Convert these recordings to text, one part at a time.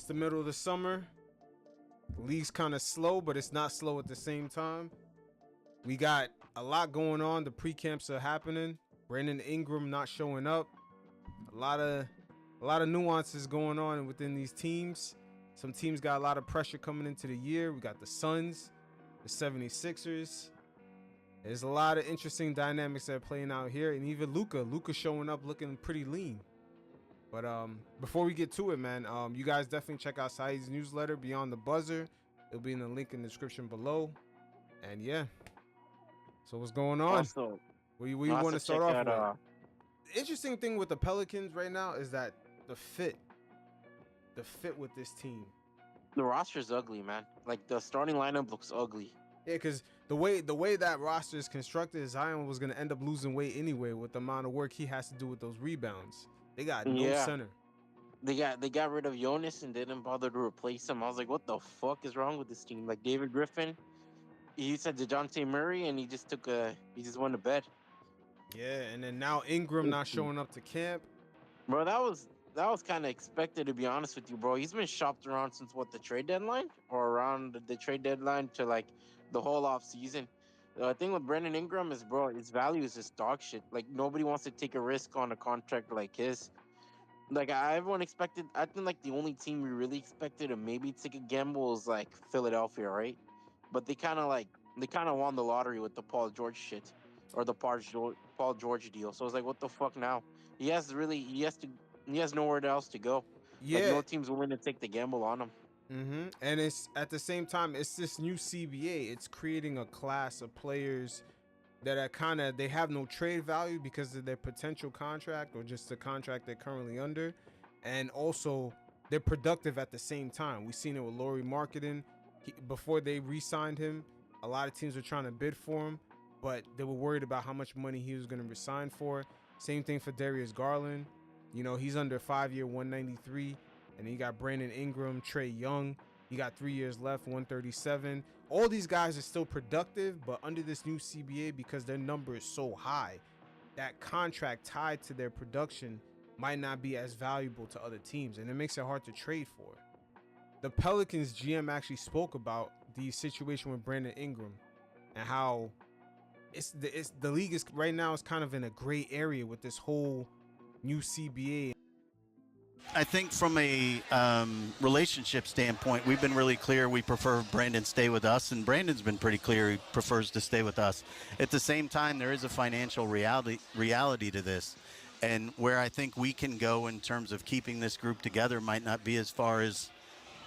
It's the middle of the summer. The league's kind of slow, but it's not slow at the same time. We got a lot going on. The pre-camps are happening. Brandon Ingram not showing up. A lot of nuances going on within these teams. Some teams got a lot of pressure coming into the year. We got the Suns, the 76ers. There's a lot of interesting dynamics that are playing out here. And even Luka showing up looking pretty lean. But before we get to it, man, you guys definitely check out Saeed's newsletter, Beyond the Buzzer. It'll be in the link in the description below. And yeah. So what's going on? Also, we want to start off out, with? The interesting thing with the Pelicans right now is that the fit with this team. the roster's ugly, man. Like the starting lineup looks ugly. Yeah, because the way that roster is constructed, Zion was gonna end up losing weight anyway with the amount of work he has to do with those rebounds. They got no center. They got rid of Jonas and didn't bother to replace him. I was like, what the fuck is wrong with this team? Like David Griffin, he said DeJounte Murray, and he just went to bed. Yeah, and then now Ingram not showing up to camp. Bro, that was kind of expected, to be honest with you, bro. He's been shopped around since the trade deadline, or around the trade deadline to like the whole off season. The thing with Brandon Ingram is, bro, his value is just dog shit. Like nobody wants to take a risk on a contract like his. Like everyone expected. I think like the only team we really expected to maybe take a gamble was like Philadelphia, right? But they kind of won the lottery with the Paul George shit, or the Paul George deal. So it's like, what the fuck now? He has nowhere else to go. Yeah, like, no team's willing to take the gamble on him. And it's at the same time, it's this new CBA. It's creating a class of players that are they have no trade value because of their potential contract or just the contract they're currently under, and also they're productive at the same time. We've seen it with Lauri Markkanen. Before they re-signed him, a lot of teams were trying to bid for him, but they were worried about how much money he was going to resign for. Same thing for Darius Garland. You know, he's under 5-year, 193. And you got Brandon Ingram, Trae Young. You got 3 years left, 137. All these guys are still productive, but under this new CBA, because their number is so high, that contract tied to their production might not be as valuable to other teams, and it makes it hard to trade for. The Pelicans GM actually spoke about the situation with Brandon Ingram and how the league is right now is kind of in a gray area with this whole new CBA. I think from a relationship standpoint, we've been really clear we prefer Brandon stay with us, and Brandon's been pretty clear he prefers to stay with us. At the same time, there is a financial reality to this, and where I think we can go in terms of keeping this group together might not be as far as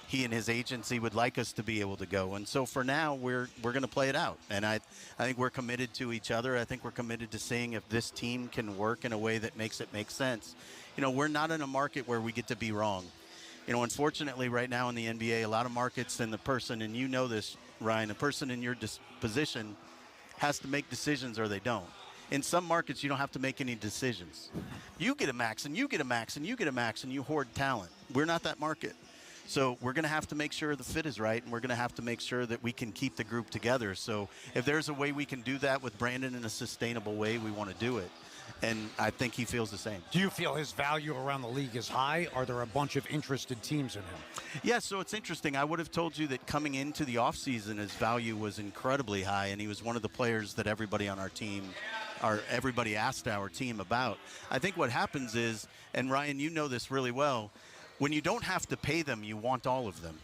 he and his agency would like us to be able to go. And so for now, we're going to play it out. And I think we're committed to each other. I think we're committed to seeing if this team can work in a way that makes it make sense. You know, we're not in a market where we get to be wrong. You know, unfortunately, right now in the NBA, a lot of markets, and the person, and you know this, Ryan, the person in your position has to make decisions or they don't. In some markets, you don't have to make any decisions. You get a max, and you get a max, and you get a max, and you hoard talent. We're not that market. So we're going to have to make sure the fit is right, and we're going to have to make sure that we can keep the group together. So if there's a way we can do that with Brandon in a sustainable way, we want to do it. And I think he feels the same. Do you feel his value around the league is high? Are there a bunch of interested teams in him? Yeah, so it's interesting. I would have told you that coming into the offseason, his value was incredibly high, and he was one of the players that everybody on our team, or everybody asked our team about. I think what happens is, and Ryan, you know this really well, when you don't have to pay them, you want all of them.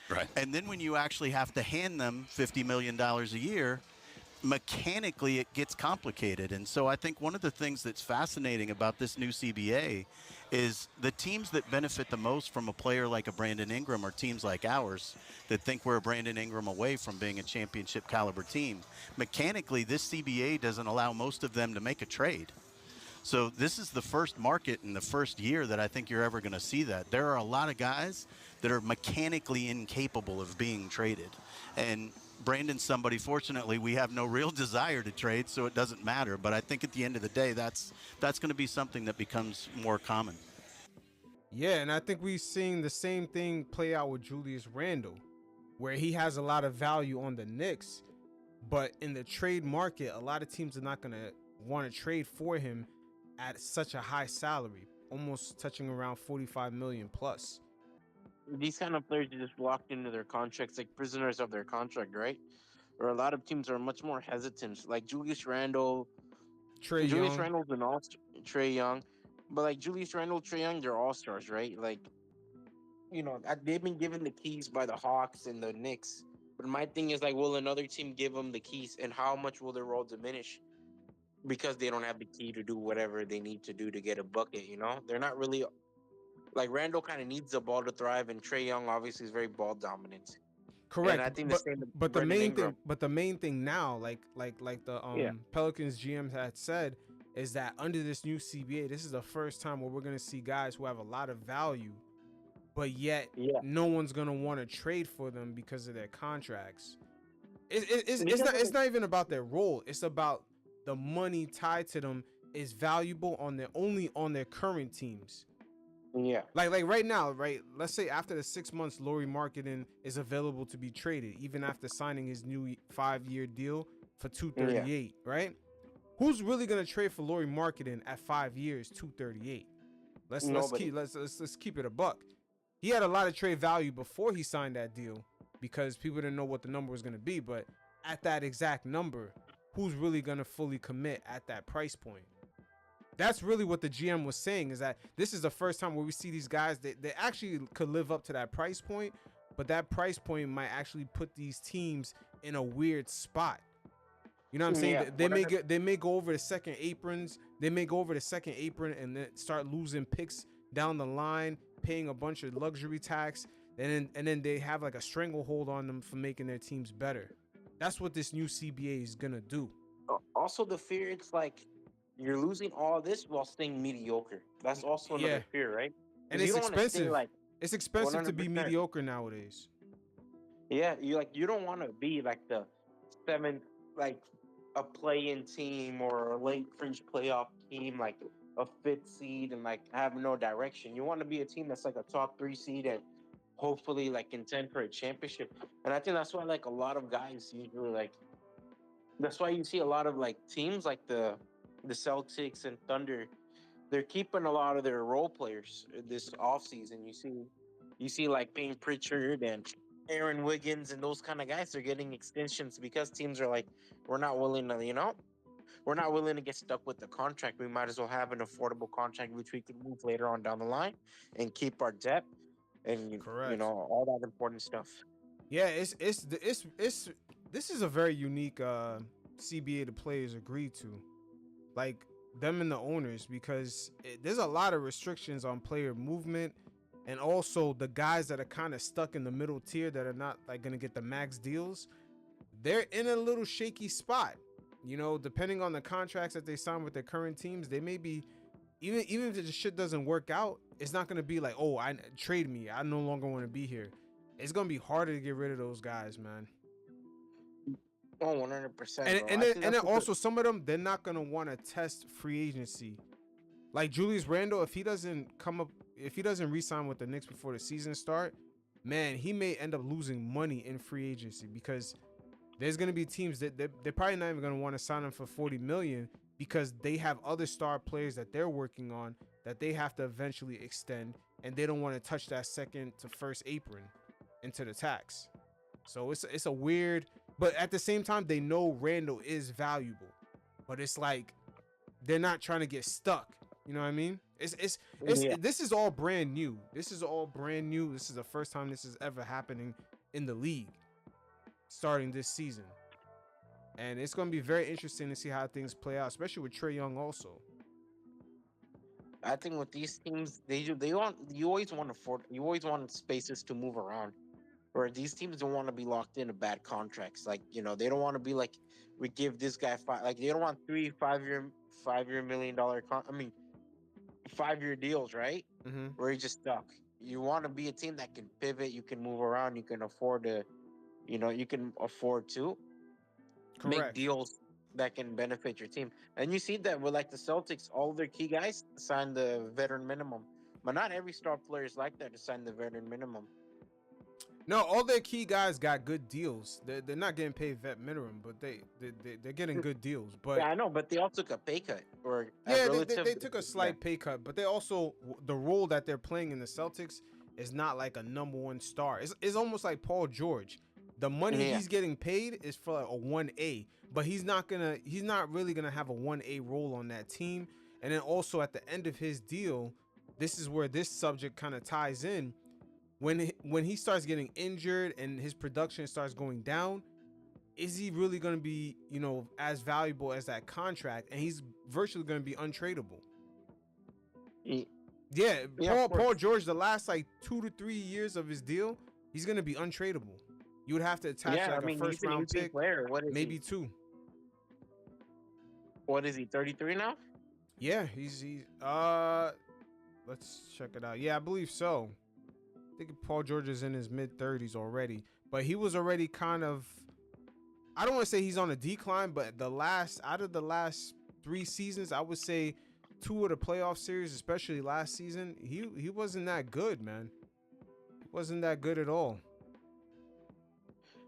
Right. And then when you actually have to hand them $50 million a year, mechanically it gets complicated. And so I think one of the things that's fascinating about this new CBA is the teams that benefit the most from a player like a Brandon Ingram are teams like ours that think we're a Brandon Ingram away from being a championship caliber team. Mechanically, this CBA doesn't allow most of them to make a trade. So this is the first market in the first year that I think you're ever going to see that. There are a lot of guys that are mechanically incapable of being traded. And Brandon's somebody, fortunately, we have no real desire to trade, so it doesn't matter. But I think at the end of the day, that's going to be something that becomes more common. Yeah, and I think we've seen the same thing play out with Julius Randle, where he has a lot of value on the Knicks. But in the trade market, a lot of teams are not going to want to trade for him at such a high salary, almost touching around $45 million plus. these kind of players are just locked into their contracts, like prisoners of their contract, right? Or a lot of teams are much more hesitant, like Julius Randle. Trey Julius Young. Randle's an all Trey Young, but like Julius Randle, Trey Young, they're all stars, right? Like they've been given the keys by the Hawks and the Knicks. But my thing is like, will another team give them the keys, and how much will their role diminish because they don't have the key to do whatever they need to do to get a bucket? They're not really like Randall. Kind of needs the ball to thrive, and Trey Young obviously is very ball dominant. And Correct, I think the same with but the Brandon main Ingram. thing, now, like the Yeah, Pelicans GM had said, is that under this new CBA, this is the first time where we're gonna see guys who have a lot of value, but yet yeah. no one's gonna want to trade for them because of their contracts. It's Because not of it's not even about their role. It's about the money tied to them is valuable only on their current teams. yeah, Like right now, right? Let's say after the 6 months, Lauri Markkanen is available to be traded, even after signing his new 5-year deal for 238, right? Who's really gonna trade for Lauri Markkanen at 5 years, 238? Nobody. Let's keep it a buck. He had a lot of trade value before he signed that deal because people didn't know what the number was gonna be. But at that exact number, who's really gonna fully commit at that price point? That's really what the GM was saying, is that this is the first time where we see these guys that they actually could live up to that price point, but that price point might actually put these teams in a weird spot. You know what I'm saying? Yeah, They may go over the second aprons. They may go over the second apron and then start losing picks down the line, paying a bunch of luxury tax, and then they have like a stranglehold on them for making their teams better. That's what this new CBA is gonna do. Also, the fear, it's like you're losing all this while staying mediocre. That's also Yeah, another fear, right? and 'Cause it's you don't want to stay expensive. like It's expensive to be 100%. mediocre nowadays. Yeah, you don't want to be like the seventh, like a play-in team or a late fringe playoff team, like a fifth seed, and like have no direction. You want to be a team that's like a top 3 seed and hopefully like contend for a championship. And I think that's why like a lot of guys usually like that's why you see a lot of like teams like the Celtics and Thunder. They're keeping a lot of their role players this offseason. You see like Payne Pritchard and Aaron Wiggins and those kind of guys are getting extensions because teams are like, we're not willing to, we're not willing to get stuck with the contract. We might as well have an affordable contract which we can move later on down the line and keep our depth and Correct. all that important stuff. Yeah, it's this is a very unique CBA the players agreed to, like them and the owners, because there's a lot of restrictions on player movement, and also the guys that are kind of stuck in the middle tier that are not like gonna get the max deals. They're in a little shaky spot, depending on the contracts that they sign with their current teams. They may be even if the shit doesn't work out, it's not gonna be like, oh, I trade me, I no longer want to be here. It's gonna be harder to get rid of those guys, man. Oh, 100%. And then also some of them, they're not gonna want to test free agency. Like Julius Randle, if he doesn't re-sign with the Knicks before the season start, man, he may end up losing money in free agency, because there's gonna be teams that they're probably not even gonna want to sign him for $40 million, because they have other star players that they're working on that they have to eventually extend, and they don't want to touch that second to first apron into the tax. So it's a weird, but at the same time, they know Randall is valuable, but it's like they're not trying to get stuck. You know what I mean? Yeah. This is all brand new. This is the first time this is ever happening in the league, starting this season, and it's going to be very interesting to see how things play out, especially with Trey Young also. I think with these teams, you always want spaces to move around. Where these teams don't want to be locked into bad contracts. Like, they don't want to be like, we give this guy they don't want 3 5-year $1 million 5-year deals, right? Mm-hmm. Where you're just stuck. You want to be a team that can pivot, you can move around, you can afford to make Correct. deals that can benefit your team. And you see that with like the Celtics, all their key guys sign the veteran minimum. But not every star player is like that to sign the veteran minimum. No, all their key guys got good deals. They're not getting paid vet minimum, but they're getting good deals. But Yeah, I know, but they all took a pay cut or yeah, they took a slight pay cut. But they also, the role that they're playing in the Celtics is not like a number one star. It's almost like Paul George. The money Yeah. he's getting paid is for a 1A, but he's not really gonna have a 1A role on that team. And then also at the end of his deal, this is where this subject kind of ties in. When he starts getting injured and his production starts going down, is he really going to be, as valuable as that contract? And he's virtually going to be untradeable. Yeah, Paul George, the last like 2 to 3 years of his deal, he's going to be untradeable. You would have to attach a first round pick, player. What is maybe he? 2. What is he? 33 now? Yeah, he's let's check it out. Yeah, I believe so. I think Paul George is in his mid-30s already, but he was already kind of, I don't want to say he's on a decline, but out of the last 3 seasons, I would say 2 of the playoff series, especially last season, he wasn't that good, man. He wasn't that good at all.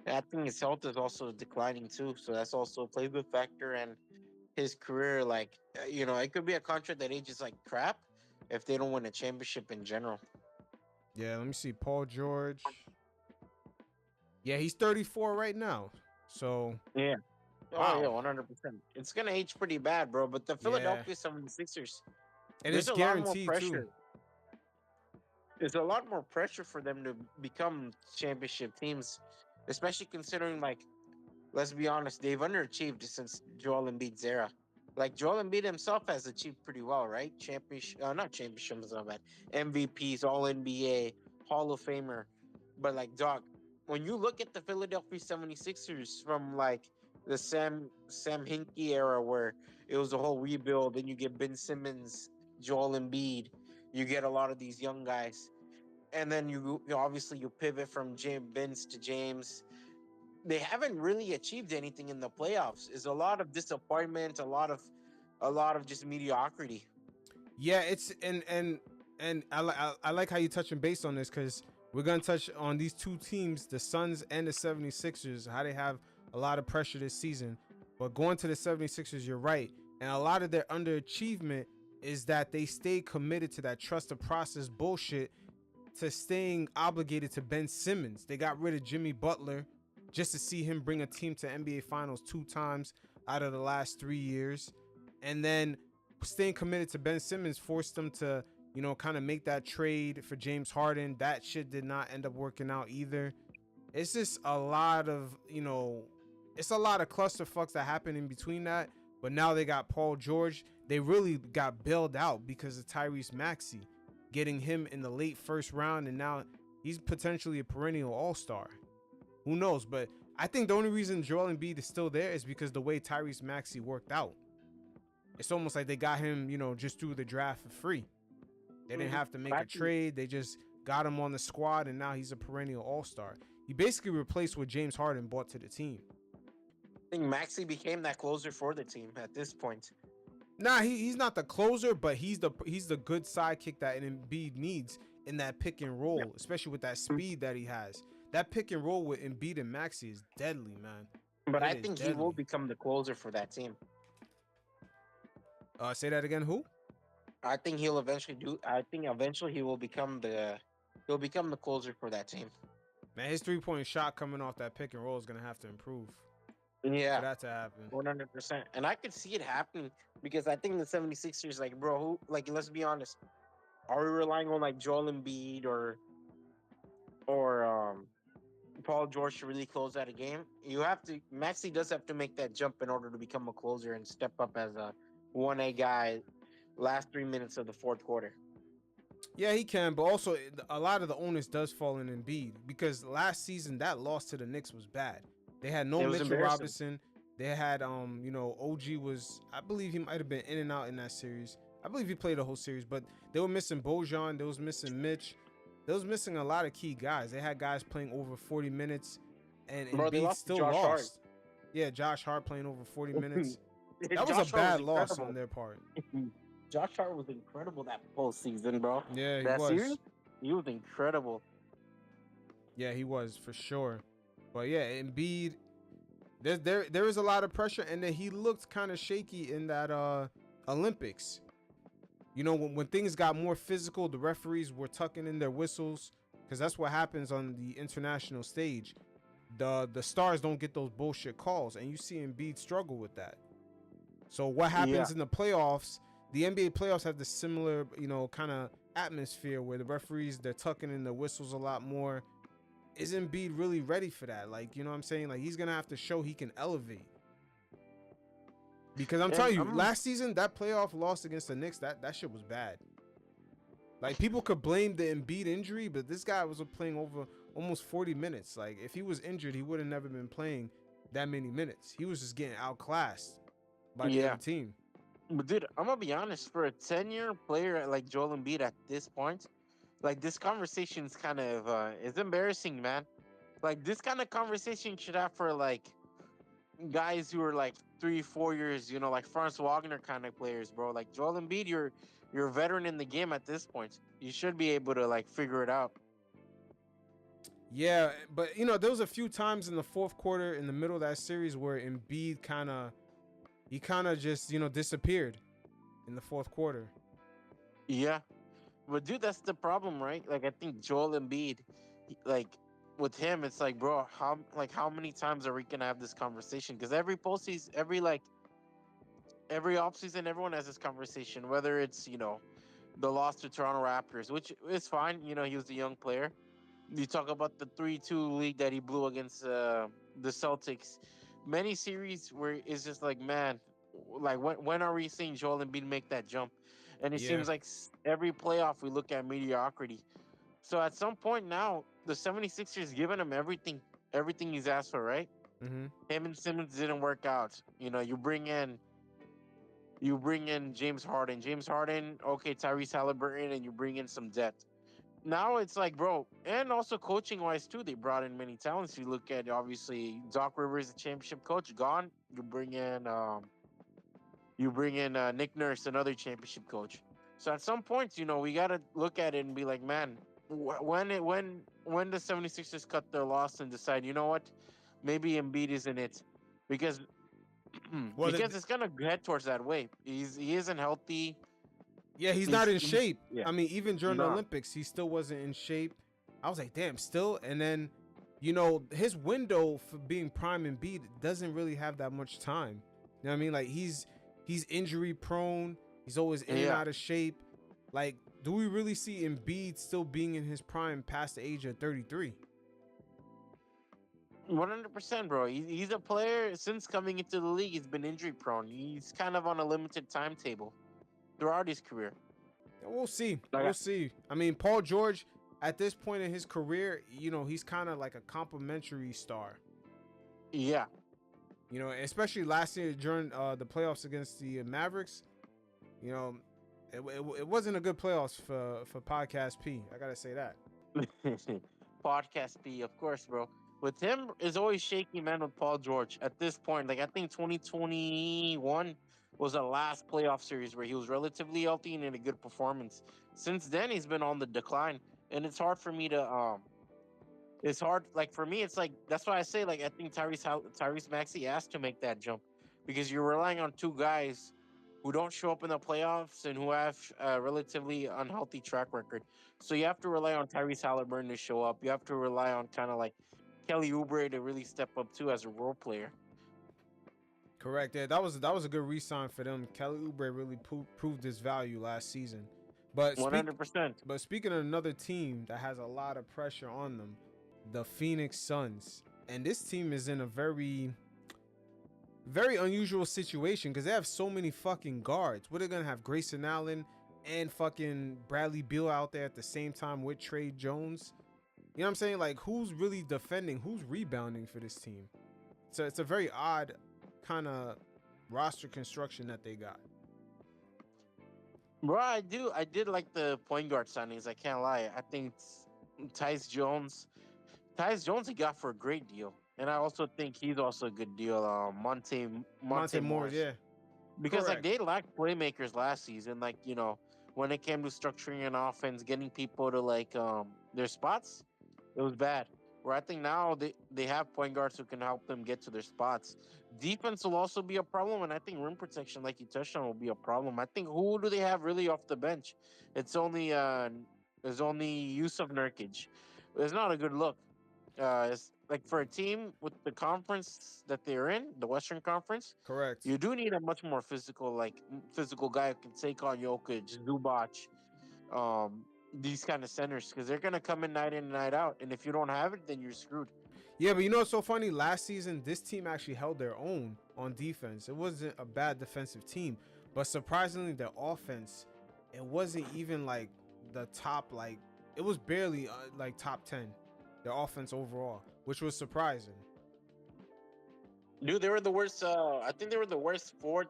I think his health is also declining too, so that's also plays a factor. And his career, like it could be a contract that ages like crap if they don't win a championship in general. Yeah, let me see. Paul George. Yeah, he's 34 right now. So yeah. Wow. Oh yeah, 100%. It's gonna age pretty bad, bro. But the Philadelphia 76ers, and it's guaranteed too. There's a lot more pressure for them to become championship teams, especially considering, like, let's be honest, they've underachieved since Joel Embiid's era. Like, Joel Embiid himself has achieved pretty well, right? Not championships, not bad. MVPs, All NBA, Hall of Famer. But, like, dog, when you look at the Philadelphia 76ers from, like, the Sam Hinkie era, where it was a whole rebuild, and you get Ben Simmons, Joel Embiid, you get a lot of these young guys, and then you obviously you pivot from Vince to James. They haven't really achieved anything in the playoffs. It's a lot of disappointment, a lot of just mediocrity. Yeah, it's and I like how you touching base on this, because we're gonna touch on these 2 teams, the Suns and the 76ers, how they have a lot of pressure this season. But going to the 76ers, you're right, and a lot of their underachievement is that they stay committed to that trust the process bullshit, to staying obligated to Ben Simmons. They got rid of Jimmy Butler just to see him bring a team to NBA Finals 2 times out of the last 3 years. And then staying committed to Ben Simmons forced them to, kind of make that trade for James Harden. That shit did not end up working out either. It's just a lot of, it's a lot of clusterfucks that happen in between that. But now they got Paul George. They really got bailed out because of Tyrese Maxey, getting him in the late first round. And now he's potentially a perennial all-star. Who knows? But I think the only reason Joel Embiid is still there is because the way Tyrese Maxey worked out. It's almost like they got him, just through the draft for free. They didn't have to make a trade. They just got him on the squad, and now he's a perennial all-star. He basically replaced what James Harden brought to the team. I think Maxey became that closer for the team at this point. Nah, he's not the closer, but he's the good sidekick that an Embiid needs in that pick and roll, especially with that speed that he has. That pick and roll with Embiid and Maxey is deadly, man. But I think he will become the closer for that team. Say that again. Who? I think he'll eventually do. I think eventually he will become the closer for that team. Man, his 3-point shot coming off that pick and roll is gonna have to improve. Yeah, for that to happen. 100%. And I could see it happening because I think the 76ers, like, bro, let's be honest. Are we relying on, like, Joel Embiid or Paul George to really close out a game? Maxey does have to make that jump in order to become a closer and step up as a 1A guy last 3 minutes of the fourth quarter. Yeah, he can, but also a lot of the onus does fall in Embiid, because last season that loss to the Knicks was bad. They had no Mitchell Robinson. They had OG was, I believe he might have been in and out in that series. I believe he played the whole series, but they were missing Bojan, they was missing Mitch. They was missing a lot of key guys. They had guys playing over 40 minutes, and Embiid still lost. Yeah, Josh Hart playing over 40 minutes. That was a bad loss on their part. Josh Hart was incredible that postseason, bro. Yeah, he that was. Series, he was incredible. Yeah, he was, for sure. But yeah, Embiid, there is a lot of pressure, and then he looked kind of shaky in that Olympics. When things got more physical, the referees were tucking in their whistles because that's what happens on the international stage. The stars don't get those bullshit calls, and you see Embiid struggle with that. So what happens Yeah. in the playoffs? The NBA playoffs have the similar, kind of atmosphere where the referees, they're tucking in the whistles a lot more. Is Embiid really ready for that? Like, you know what I'm saying? Like, he's gonna have to show he can elevate. Because I'm And telling you, last season that playoff loss against the Knicks, that shit was bad. Like, people could blame the Embiid injury, but this guy was playing over almost 40 minutes. Like, if he was injured, he would have never been playing that many minutes. He was just getting outclassed by the Yeah. other team. But dude, I'm gonna be honest. For a 10-year player like Joel Embiid at this point, like this conversation's kind of it's embarrassing, man. Like this kind of conversation should have for like guys who are like 3, 4 years, like Franz Wagner kind of players, bro. Like Joel Embiid, you're a veteran in the game at this point. You should be able to like figure it out. Yeah, but there was a few times in the fourth quarter in the middle of that series where Embiid kind of just, disappeared in the fourth quarter. Yeah, but dude, that's the problem, right? Like I think Joel Embiid, like with him, it's like, bro, how many times are we gonna have this conversation? Because every postseason, every offseason, everyone has this conversation. Whether it's the loss to Toronto Raptors, which is fine. He was a young player. You talk about the 3-2 lead that he blew against the Celtics. Many series where it's just like, man, like when are we seeing Joel Embiid make that jump? And it Yeah. seems like every playoff we look at mediocrity. So at some point now, the 76ers giving him everything he's asked for, right? Mm-hmm. Him and Simmons didn't work out. You bring in James Harden. James Harden, okay, Tyrese Halliburton, and you bring in some depth. Now it's like, bro, and also coaching wise too, they brought in many talents. You look at obviously Doc Rivers, the championship coach, gone. You bring in Nick Nurse, another championship coach. So at some point, we gotta look at it and be like, man, when the 76ers cut their loss and decide, you know what, maybe Embiid isn't it, because Well, because it's gonna head towards that way. He isn't healthy. yeah, he's not in He's shape. yeah. I mean, even during the No. Olympics, he still wasn't in shape. I was like, damn, still. And then, his window for being prime Embiid doesn't really have that much time. You know what I mean? Like, he's injury prone. He's always in and Yeah. out of shape. Like, do we really see Embiid still being in his prime past the age of 33? 100%, bro. He's a player since coming into the league. He's been injury prone. He's kind of on a limited timetable throughout his career. We'll see. Like, We'll see. I mean, Paul George, at this point in his career, he's kind of like a complimentary star. yeah, Especially last year during the playoffs against the Mavericks. It wasn't a good playoffs for Podcast P. I gotta say that. podcast B, of course, bro. With him is always shaky, man. With Paul George at this point, like I think 2021 was the last playoff series where he was relatively healthy and in a good performance. Since then, he's been on the decline, and it's hard for me to. It's hard. Like for me, it's like that's why I say like I think Tyrese Maxey asked to make that jump because you're relying on two guys who don't show up in the playoffs and who have a relatively unhealthy track record. So you have to rely on Tyrese Halliburton to show up. You have to rely on kind of like Kelly Oubre to really step up too as a role player. Correct. Yeah, that was a good re-sign for them. Kelly Oubre really proved his value last season. But 100%. speaking of another team that has a lot of pressure on them, the Phoenix Suns, and this team is in a very, very unusual situation because they have so many fucking guards. What, are they gonna have Grayson Allen and fucking Bradley Beal out there at the same time with Trey Jones? You know what I'm saying? Like, who's really defending? Who's rebounding for this team? So it's a very odd kind of roster construction that they got. Bro, I did like the point guard signings. I can't lie. I think Tyus Jones. Tyus Jones he got for a great deal, and I also think he's also a good deal. Monte Monte Morris, Morris. yeah. Because like Correct. they lacked playmakers last season. Like when it came to structuring an offense, getting people to like their spots, it was bad. Where I think now they have point guards who can help them get to their spots. Defense will also be a problem, and I think rim protection, like you touched on, will be a problem. I think who do they have really off the bench? It's only there's only Yusuf Nurkic. It's not a good look. It's like for a team with the conference that they're in, the Western Conference, Correct. you do need a much more physical, physical guy who can take on Jokic, Zubac, these kind of centers because they're gonna come in and night out, and if you don't have it, then you're screwed. Yeah, but you know what's so funny? Last season, this team actually held their own on defense. It wasn't a bad defensive team, but surprisingly, their offense, it wasn't even like the top, like, it was barely like top 10, their offense overall, which was surprising. Dude, they were the worst. I think they were the worst fourth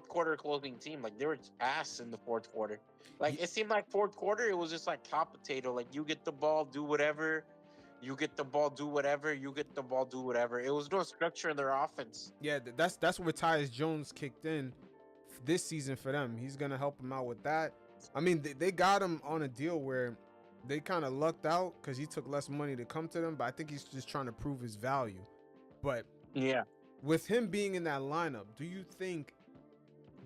quarter closing team. Like they were ass in the fourth quarter. Like Ye- it seemed like fourth quarter, it was just like hot potato. Like you get the ball, do whatever. You get the ball, do whatever. You get the ball, do whatever. It was no structure in their offense. Yeah, that's where Tyus Jones kicked in this season for them. He's gonna help them out with that. I mean, they got him on a deal where they kind of lucked out because he took less money to come to them, but I think he's just trying to prove his value. But Yeah. with him being in that lineup, do you think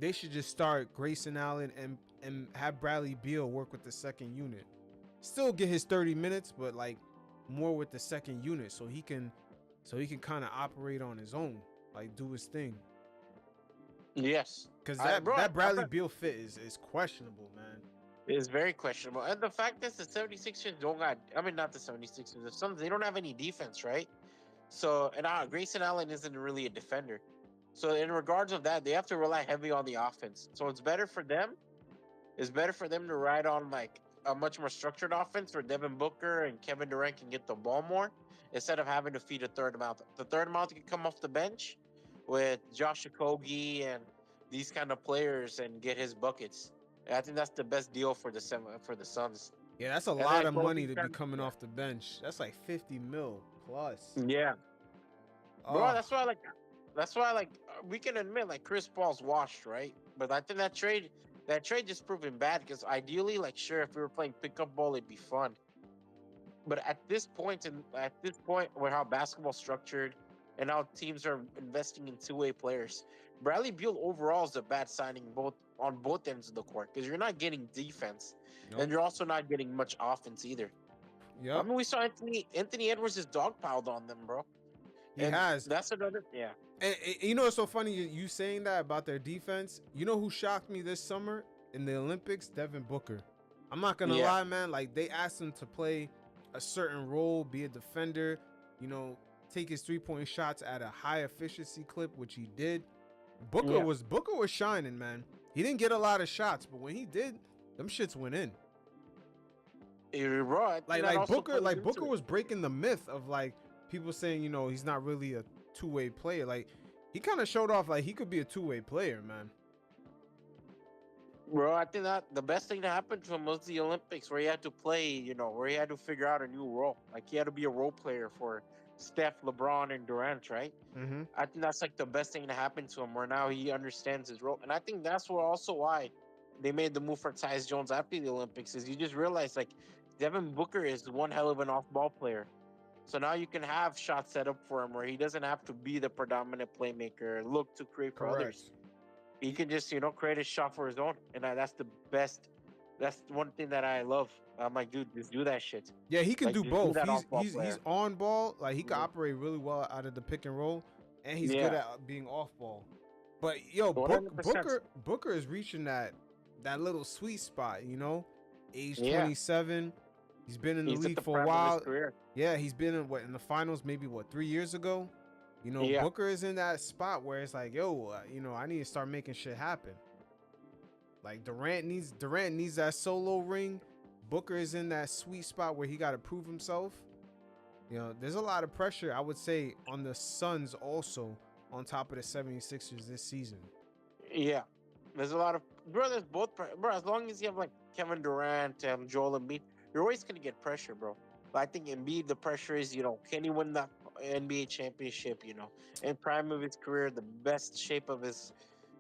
they should just start Grayson Allen and have Bradley Beal work with the second unit? Still get his 30 minutes, but like more with the second unit so he can kind of operate on his own, like do his thing. Yes. Because Bro, that Bradley Beal fit is questionable, man. It's very questionable. And the fact is the 76ers don't got I mean not the 76ers, the Suns, they don't have any defense, right? So and Grayson Allen isn't really a defender. So in regards of that, they have to rely heavy on the offense. So it's better for them. It's better for them to ride on like a much more structured offense where Devin Booker and Kevin Durant can get the ball more instead of having to feed a third amount. The third amount can come off the bench with Josh Okogie and these kind of players and get his buckets. And I think that's the best deal for for the Suns. Yeah, that's a And lot then of money closing to be time, coming yeah. off the bench. That's like 50 mil plus. Yeah, bro. Oh, That's why like we can admit like Chris Paul's washed, right? But I think that trade just proven bad because ideally, like sure, if we were playing pickup ball, it'd be fun. But at this point where how basketball's structured and how teams are investing in two-way players, Bradley Beal overall is a bad signing both on both ends of the court because you're not getting defense and nope. you're also not getting much offense either. I Yep. mean, we saw Anthony Edwards just dogpiled on them, bro. He And has. that's another yeah. And you know what's so funny? You saying that about their defense. You know who shocked me this summer in the Olympics? Devin Booker. I'm not gonna Yeah. lie, man. Like they asked him to play a certain role, be a defender. You know, take his 3-point shots at a high efficiency clip, which he did. Yeah. Booker was shining, man. He didn't get a lot of shots, but when he did, them shits went in. You're right. Booker was breaking the myth of like people saying, you know, he's not really a two-way player. Like he kind of showed off like he could be a two-way player, man. Bro, I think that the best thing that happened to him was the Olympics, where he had to play, you know, where he had to figure out a new role. Like he had to be a role player for Steph, LeBron, and Durant, right? Mm-hmm. I think that's like the best thing that happened to him, where now he understands his role, and I think that's also why they made the move for Tyus Jones after the Olympics. Is you just realize like Devin Booker is one hell of an off-ball player, so now you can have shots set up for him where he doesn't have to be the predominant playmaker, look to create for Correct. others. He can just create a shot for his own, and that's the best. That's one thing that I love. I'm like, dude, just do that shit. Yeah, he can Like, do just both. that off-ball He's player. on ball, like he can Mhm. operate really well out of the pick and roll, and he's Yeah. good at being off ball. But yo, 100%. Booker is reaching that little sweet spot, you know, age Yeah. 27. He's been in the He's at league the for a prime of his while. career. Yeah, he's been in the finals maybe 3 years ago. You know, Yeah. Booker is in that spot where it's like, yo, I need to start making shit happen. Like Durant needs that solo ring. Booker is in that sweet spot where he got to prove himself. You know, there's a lot of pressure, I would say, on the Suns also on top of the 76ers this season. Yeah. There's a lot of there's both bro. As long as you have like Kevin Durant and Joel Embiid, you're always gonna get pressure, bro. But I think Embiid, the pressure is, can he win that NBA championship? In prime of his career, the best shape of his,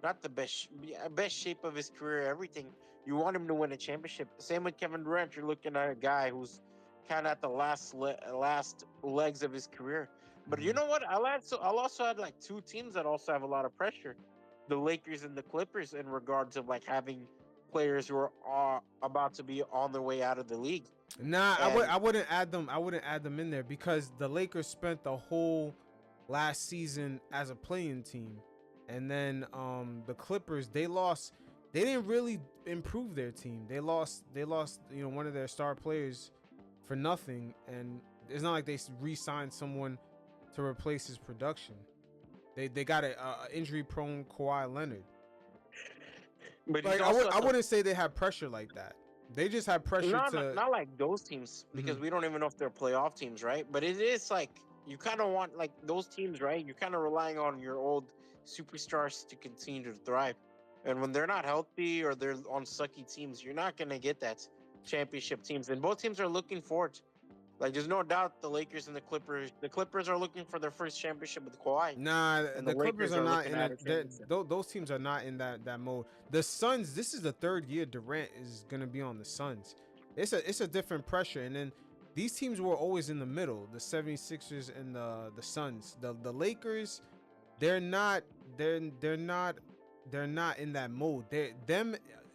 not the best, best shape of his career. Everything you want him to win a championship. Same with Kevin Durant. You're looking at a guy who's kind of at the last legs of his career. But you know what? I'll also add like two teams that also have a lot of pressure: the Lakers and the Clippers, in regards of like having players who are about to be on their way out of the league. Nah, And I wouldn't add them. I wouldn't add them in there because the Lakers spent the whole last season as a playing team, and then the Clippers, they lost. They didn't really improve their team. They lost. One of their star players for nothing, and it's not like they re-signed someone to replace his production. They got a injury prone Kawhi Leonard. but Like he's also I wouldn't say they had pressure like that. They just had pressure not like those teams because we don't even know if they're playoff teams, right? But it is like you kind of want like those teams, right? You're kind of relying on your old superstars to continue to thrive, and when they're not healthy or they're on sucky teams, you're not gonna get that championship teams. And both teams are looking forward. Like, there's no doubt the Lakers and the Clippers. The Clippers are looking for their first championship with Kawhi, Nah, and the the Clippers Lakers are are not looking in at a, a championship. those teams are not in that mode. The Suns, this is the third year Durant is gonna be on the Suns. It's a different pressure, and then these teams were always in the middle. The 76ers and the Suns. The Lakers, they're not in that mode.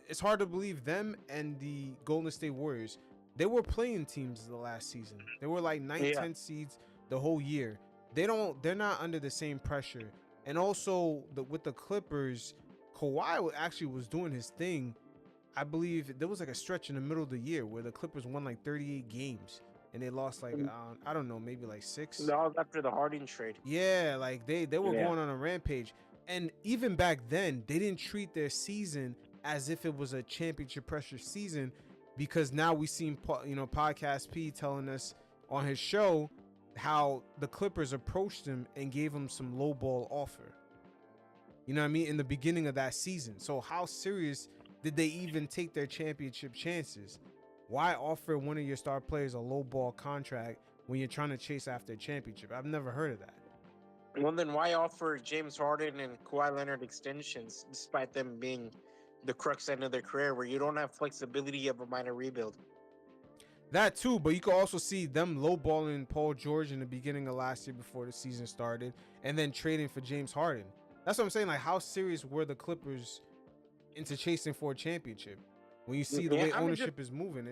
It's hard to believe them and the Golden State Warriors. They were playing teams the last season. They were like 9, Yeah. 10 seeds the whole year. They're not under the same pressure. And also with the Clippers, Kawhi actually was doing his thing. I believe there was like a stretch in the middle of the year where the Clippers won like 38 games and they lost like I don't know, maybe like 6. That was after the Harden trade. Yeah, like they were Yeah. going on a rampage. And even back then, they didn't treat their season as if it was a championship pressure season, because now we seen Podcast P telling us on his show how the Clippers approached him and gave him some low ball offer. You know what I mean? In the beginning of that season. So how serious did they even take their championship chances? Why offer one of your star players a low ball contract when you're trying to chase after a championship? I've never heard of that. Well, then why offer James Harden and Kawhi Leonard extensions despite them being the crux end of their career, where you don't have flexibility of a minor rebuild? That too, but you can also see them lowballing Paul George in the beginning of last year before the season started, and then trading for James Harden. That's what I'm saying. Like, how serious were the Clippers into chasing for a championship? When you see the way ownership is moving,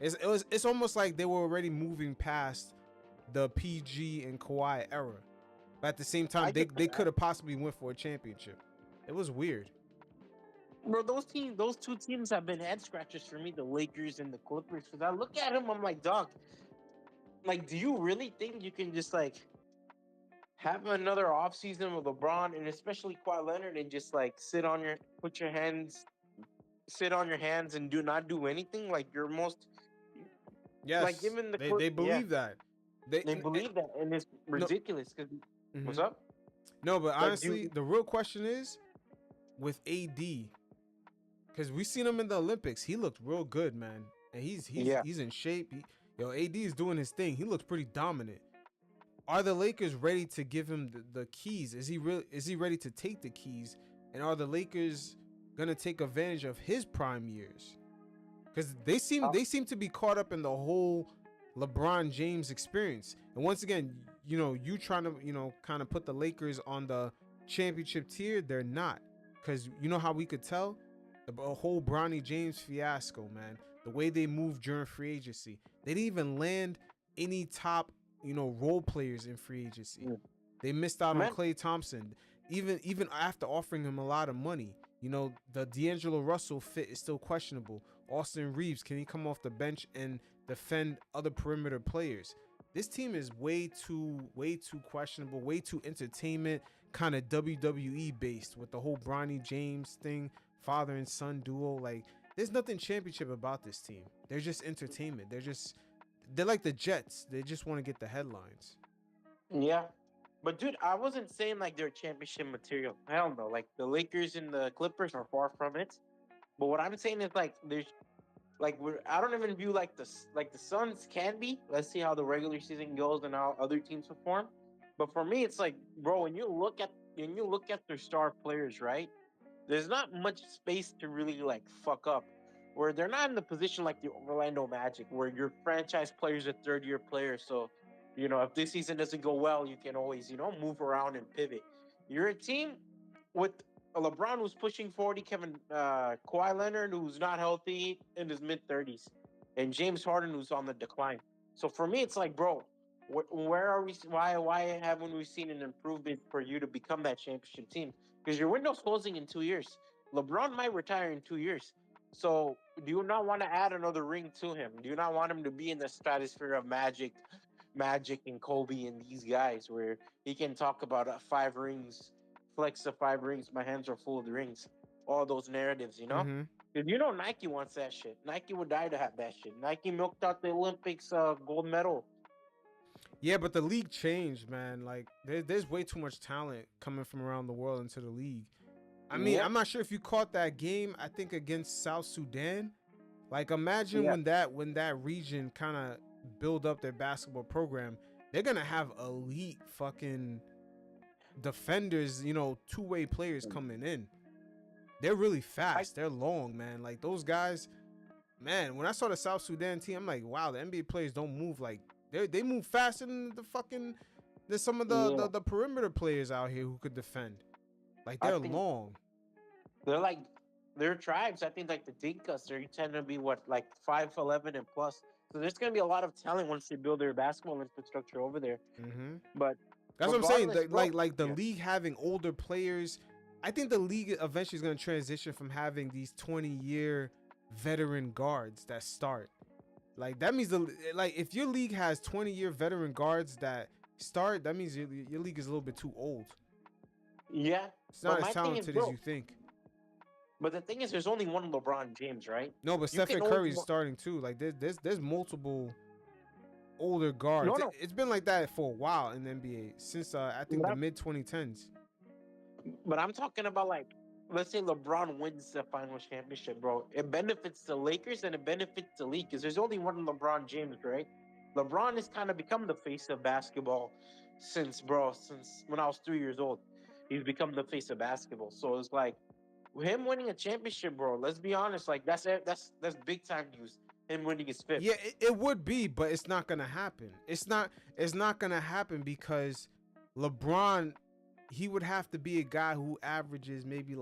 it's almost like they were already moving past the PG and Kawhi era. But at the same time, they could have possibly went for a championship. It was weird. Bro, those two teams have been head scratchers for me, the Lakers and the Clippers. Because I look at them, I'm like, dog, like, do you really think you can just like have another offseason with LeBron and especially Kawhi Leonard and just like sit on your hands and not do anything? Like, you're most Yes, like given the they believe that. They believe that, and it's ridiculous. Because what's up? No, but Like, honestly, the real question is with AD, because we seen him in the Olympics. He looked real good, man, and he's in shape. AD is doing his thing. He looks pretty dominant. Are the Lakers ready to give him the keys? Is he ready to take the keys? And are the Lakers gonna take advantage of his prime years? Because they seem to be caught up in the whole LeBron James experience. And once again, you trying to kind of put the Lakers on the championship tier. They're not, because you know how we could tell the whole Bronny James fiasco, man. The way they moved during free agency, they didn't even land any top role players in free agency. They missed out on Klay Thompson, even after offering him a lot of money. The D'Angelo Russell fit is still questionable. Austin Reeves, can he come off the bench and defend other perimeter players? This team is way too questionable, way too entertainment, kind of WWE based with the whole Bronny James thing, father and son duo. Like, there's nothing championship about this team. They're just entertainment. They're like the Jets. They just want to get the headlines. Yeah. But dude, I wasn't saying like they're championship material. Hell no. Like, the Lakers and the Clippers are far from it. But what I'm saying is like I don't even view like the Suns can be. Let's see how the regular season goes and how other teams perform. But for me, it's like, bro, when you look at their star players, right? There's not much space to really like fuck up. Where they're not in the position like the Orlando Magic, where your franchise player's a third-year player. So, if this season doesn't go well, you can always, move around and pivot. You're a team with a LeBron who's pushing 40, Kawhi Leonard who's not healthy in his mid-30s, and James Harden who's on the decline. So for me, it's like, bro, where are we? Why haven't we seen an improvement for you to become that championship team? Because your window's closing in 2 years. LeBron might retire in 2 years. So do you not want to add another ring to him? Do you not want him to be in the stratosphere of Magic and Kobe and these guys, where he can talk about 5 rings, flex the 5 rings. My hands are full of the rings. All those narratives, you know. Mm-hmm. Because Nike wants that shit. Nike would die to have that shit. Nike milked out the Olympics gold medal. Yeah, but the league changed, man. Like there's way too much talent coming from around the world into the league. I mean, I'm not sure if you caught that game, I think against South Sudan. Like imagine when that region kind of build up their basketball program, they're going to have elite fucking defenders, two-way players coming in. They're really fast. They're long, man. Like those guys, man, when I saw the South Sudan team, I'm like, wow, the NBA players don't move like they move faster than there's some of the perimeter players out here who could defend. Like they're long. They're tribes. I think like the Dinkas, they tend to be 5'11" and plus. So there's gonna be a lot of talent once they build their basketball infrastructure over there. Mm-hmm. But that's what I'm saying. The league having older players. I think the league eventually is gonna transition from having these 20-year veteran guards that start. Like that means if your league has 20-year veteran guards that start, that means your league is a little bit too old. Yeah, it's not as talented as you think. But the thing is, there's only one LeBron James, right? No, but Stephen Curry's starting too. Like there's multiple older guards. No. It's been like that for a while in the NBA since I think the mid 2010s. But I'm talking about let's say LeBron wins the finals championship, bro. It benefits the Lakers and it benefits the league because there's only one LeBron James, right? LeBron has kind of become the face of basketball since when I was 3 years old. He's become the face of basketball. So it's like him winning a championship, bro. Let's be honest, that's big time news. Him winning his 5th. Yeah, it would be, but it's not gonna happen. It's not gonna happen because LeBron, he would have to be a guy who averages maybe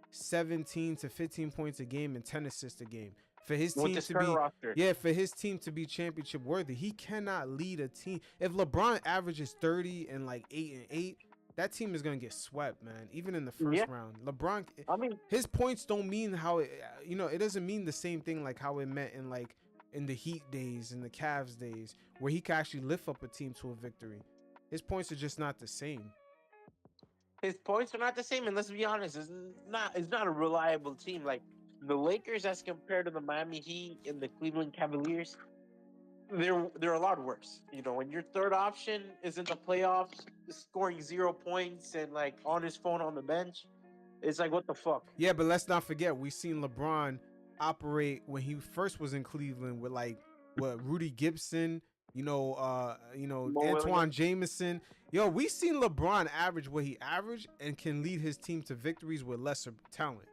17 to 15 points a game and 10 assists a game for his team to be roster. For his team to be championship worthy. He cannot lead a team. If LeBron averages 30 and 8 and 8, that team is gonna get swept, man. Even in the first round, LeBron, his points don't mean how it. It doesn't mean the same thing like how it meant in the Heat days and the Cavs days, where he could actually lift up a team to a victory. His points are just not the same. His points are not the same, and let's be honest, it's not a reliable team. Like the Lakers, as compared to the Miami Heat and the Cleveland Cavaliers, they're a lot worse. When your third option is in the playoffs, scoring 0 points and on his phone on the bench, it's like, what the fuck? Yeah, but let's not forget, we seen LeBron operate when he first was in Cleveland with Rudy Gibson, Antoine Jameson. Yo, we seen LeBron average what he averaged and can lead his team to victories with lesser talent.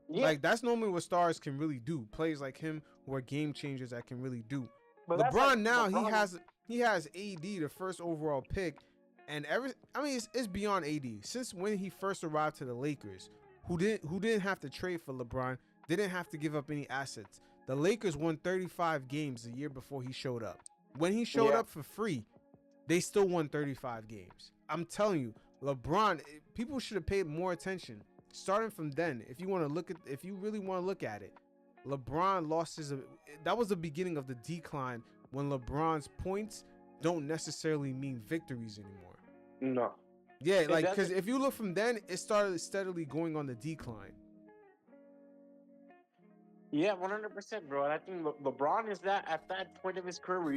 Yeah. That's normally what stars can really do. Players like him who are game changers that can really do. But LeBron now, he has AD, the first overall pick, and it's beyond AD. Since when he first arrived to the Lakers, who didn't have to trade for LeBron, didn't have to give up any assets. The Lakers won 35 games the year before he showed up. When he showed up for free, they still won 35 games. I'm telling you, LeBron, people should have paid more attention. Starting from then, if you really want to look at it, LeBron that was the beginning of the decline when LeBron's points don't necessarily mean victories anymore. No. Yeah, because if you look from then, it started steadily going on the decline. Yeah, 100%, bro. And I think LeBron is at that point of his career where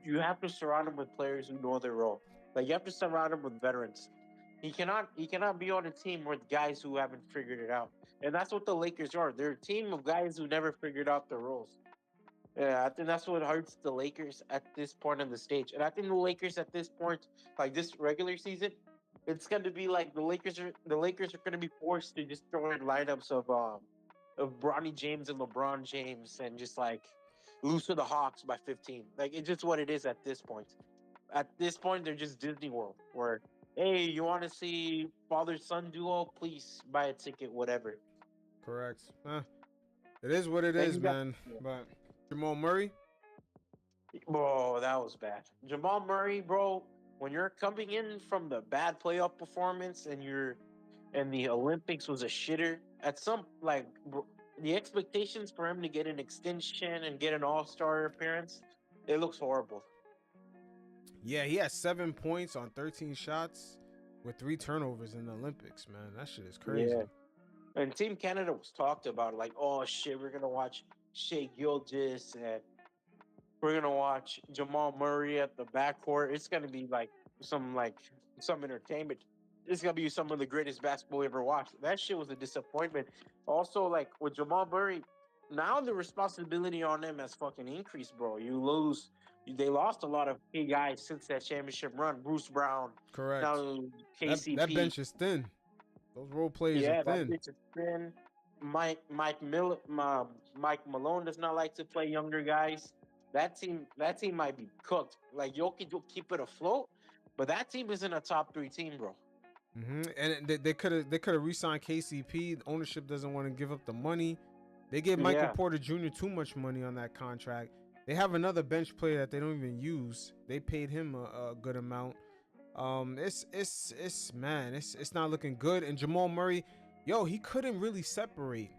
you have to surround him with players who know their role. You have to surround him with veterans. He cannot be on a team with guys who haven't figured it out. And that's what the Lakers are. They're a team of guys who never figured out their roles. Yeah, I think that's what hurts the Lakers at this point on the stage. And I think the Lakers at this point, this regular season, it's going to be the Lakers are going to be forced to just throw in lineups of Bronny James and LeBron James and just lose to the Hawks by 15. It's just what it is at this point. At this point, they're just Disney World, where Hey, you want to see father son duo? Please buy a ticket, whatever. Correct. It is what it And is, you got, man. But Jamal Murray, bro, that was bad. Jamal Murray, bro, when you're coming in from the bad playoff performance and the Olympics was a shitter, at some like the expectations for him to get an extension and get an All-Star appearance, it looks horrible. yeah, he had 7 points on 13 shots with 3 turnovers in the Olympics, man. That shit is crazy. Yeah. And Team Canada was talked about like, oh shit, we're gonna watch Shea Gilgis and we're gonna watch Jamal Murray at the backcourt. It's gonna be like some entertainment. It's gonna be some of the greatest basketball we ever watched. That shit was a disappointment. Also, like with Jamal Murray, now the responsibility on him has fucking increased, bro. They lost a lot of key guys since that championship run. Bruce Brown, Correct. now That KCP. bench is thin. Those role players are Yeah, that thin. bitch is thin. Mike Malone does not like to play younger guys. That team might be cooked. Like Jokic will keep it afloat, but that team isn't a top 3 team, bro. And they could have re-signed KCP. The ownership doesn't want to give up the money. They gave Michael Yeah. Porter Jr. too much money on that contract. They have another bench player that they don't even use. They paid him a good amount. It's not looking good. And Jamal Murray, yo, he couldn't really separate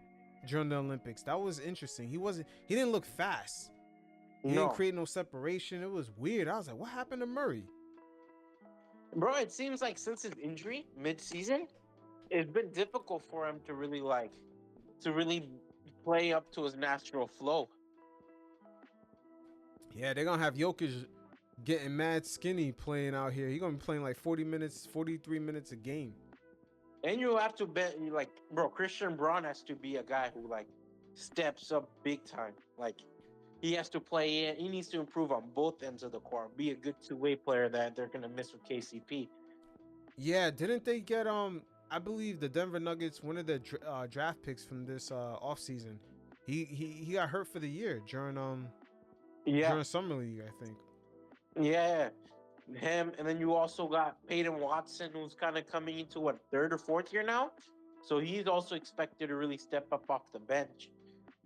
during the Olympics. That was interesting. He didn't look fast. He No, didn't create no separation. It was weird. I was like, what happened to Murray? bro. It seems like since his injury mid-season, it's been difficult for him to really play up to his natural flow. Yeah, they're gonna have Jokic getting mad skinny playing out here. He's gonna be playing like 40 minutes, 43 minutes a game. And you have to bet, like, bro, Christian Braun has to be a guy who like steps up big time. Like, he has to play in. He needs to improve on both ends of the court. Be a good two-way player that they're gonna miss with KCP. Yeah, didn't they get I believe the Denver Nuggets, one of the draft picks from this offseason. He got hurt for the year during Yeah, summer league, I think. yeah, him. And then you also got Peyton Watson, who's kind of coming into what, third or fourth year now. So he's also expected to really step up off the bench.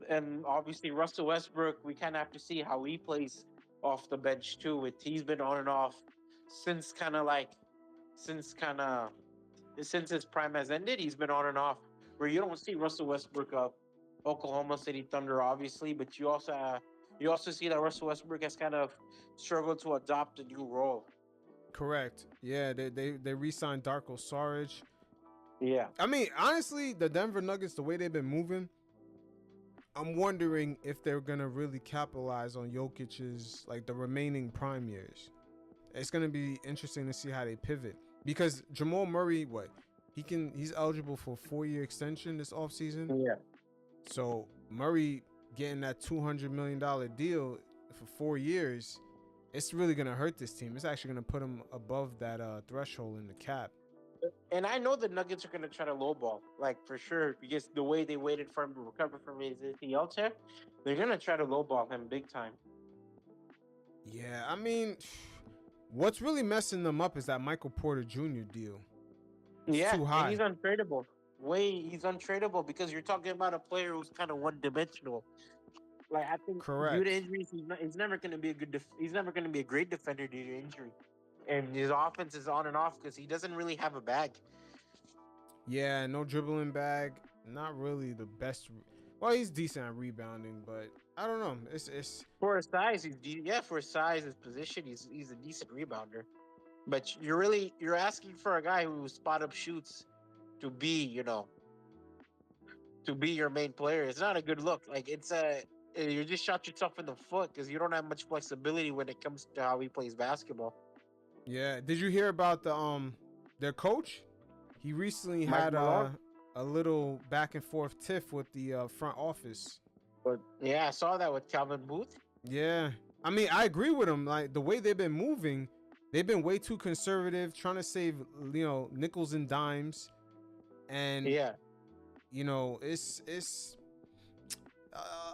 And obviously Russell Westbrook, we kind of have to see how he plays off the bench too. He's been on and off since kind of like since kind of since his prime has ended. He's been on and off. Where you don't see Russell Westbrook of Oklahoma City Thunder, obviously, but you also see that Russell Westbrook has kind of struggled to adopt a new role. Correct. Yeah, they re-signed Darko Saric. Yeah, I mean, honestly, the Denver Nuggets, the way they've been moving, I'm wondering if they're gonna really capitalize on Jokic's like the remaining prime years. It's gonna be interesting to see how they pivot because Jamal Murray, he's eligible for a 4-year extension this offseason. yeah. So Murray getting that $200 million deal for 4 years, it's really gonna hurt this team. It's actually gonna put them above that threshold in the cap. And I know the Nuggets are going to try to lowball, like for sure, because the way they waited for him to recover from his ACL tear, they're going to try to lowball him big time. Yeah, I mean, what's really messing them up is that Michael Porter Jr. deal. It's too high. And he's untradeable. He's untradeable because you're talking about a player who's kind of one-dimensional. Like I think Correct. due to injuries, he's never going to be he's never going to be a great defender due to injury. And his offense is on and off because he doesn't really have a bag. Yeah, no dribbling bag. Not really the best. Well, he's decent at rebounding, but I don't know. It's For his size, for his size, his position, he's a decent rebounder. But you're asking for a guy who spot up shoots to be, to be your main player. It's not a good look. Like you just shot yourself in the foot because you don't have much flexibility when it comes to how he plays basketball. yeah. Did you hear about their coach? He recently Mike had Malone? a little back and forth tiff with the front office. But yeah, I saw that with Calvin Booth. Yeah, I mean, I agree with him. Like the way they've been moving, they've been way too conservative, trying to save nickels and dimes, and Yeah, it's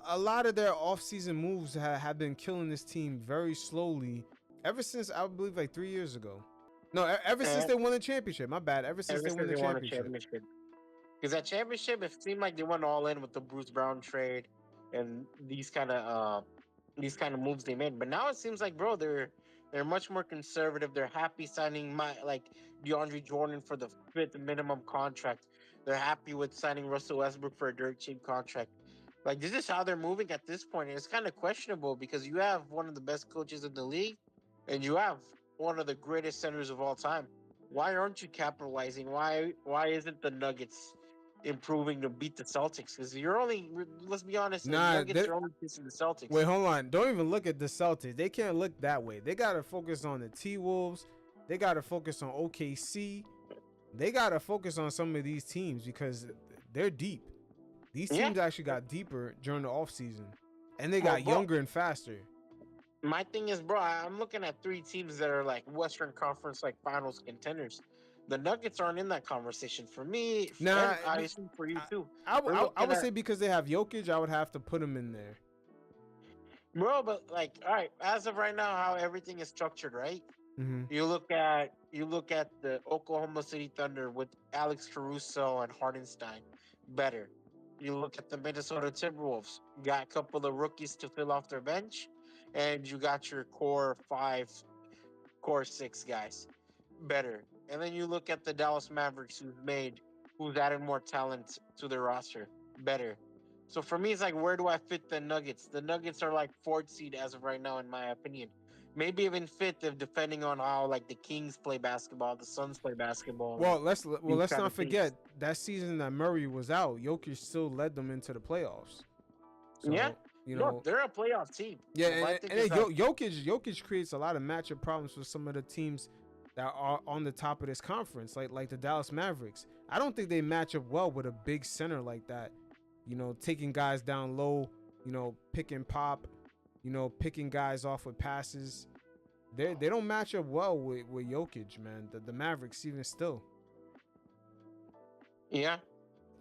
a lot of their offseason moves have been killing this team very slowly ever since I believe like 3 years ago. No, ever since And they won the championship. My bad. Ever since ever they since won the they won a championship. championship. Because that championship, it seemed like they went all in with the Bruce Brown trade and these kind of moves they made. But now it seems like, bro, they're much more conservative. They're happy signing like DeAndre Jordan for the 5th minimum contract. They're happy with signing Russell Westbrook for a dirt cheap contract. Like this is how they're moving at this point. And it's kind of questionable because you have one of the best coaches in the league, and you have one of the greatest centers of all time. Why aren't you capitalizing? Why isn't the Nuggets improving to beat the Celtics? Because you're only, let's be honest, the Nah, Nuggets are only facing the wait, Celtics. hold on. Don't even look at the Celtics. They can't look that way. They gotta focus on the T-Wolves. They gotta focus on OKC. They gotta focus on some of these teams because they're deep. These teams actually got deeper during the offseason. And they got younger and faster. My thing is, bro, I'm looking at 3 teams that are like Western Conference, like finals contenders. The Nuggets aren't in that conversation for me, Nah, and I assume for you too. I would say because they have Jokic, I would have to put them in there. Bro, but like, all right, as of right now, how everything is structured, right? Mm-hmm. You look at the Oklahoma City Thunder with Alex Caruso and Hardenstein, better. You look at the Minnesota Timberwolves, got a couple of rookies to fill off their bench, and you got your core 5, core 6 guys, better. And then you look at the Dallas Mavericks, who's added more talent to their roster, better. So for me, it's like, where do I fit the Nuggets? The Nuggets are like 4th seed as of right now, in my opinion. Maybe even 5th, if depending on how like the Kings play basketball, the Suns play basketball. Well, let's kind not of things. forget that season that Murray was out, Jokic still led them into the playoffs. So, Yeah, you know, no, they're a playoff team. yeah, So my and, thing and is then that- Jokic creates a lot of matchup problems for some of the teams that are on the top of this conference, like the Dallas Mavericks. I don't think they match up well with a big center like that. You know, taking guys down low, you know, pick and pop, you know, picking guys off with passes. They don't match up well with Jokic, man. The Mavericks even still. yeah,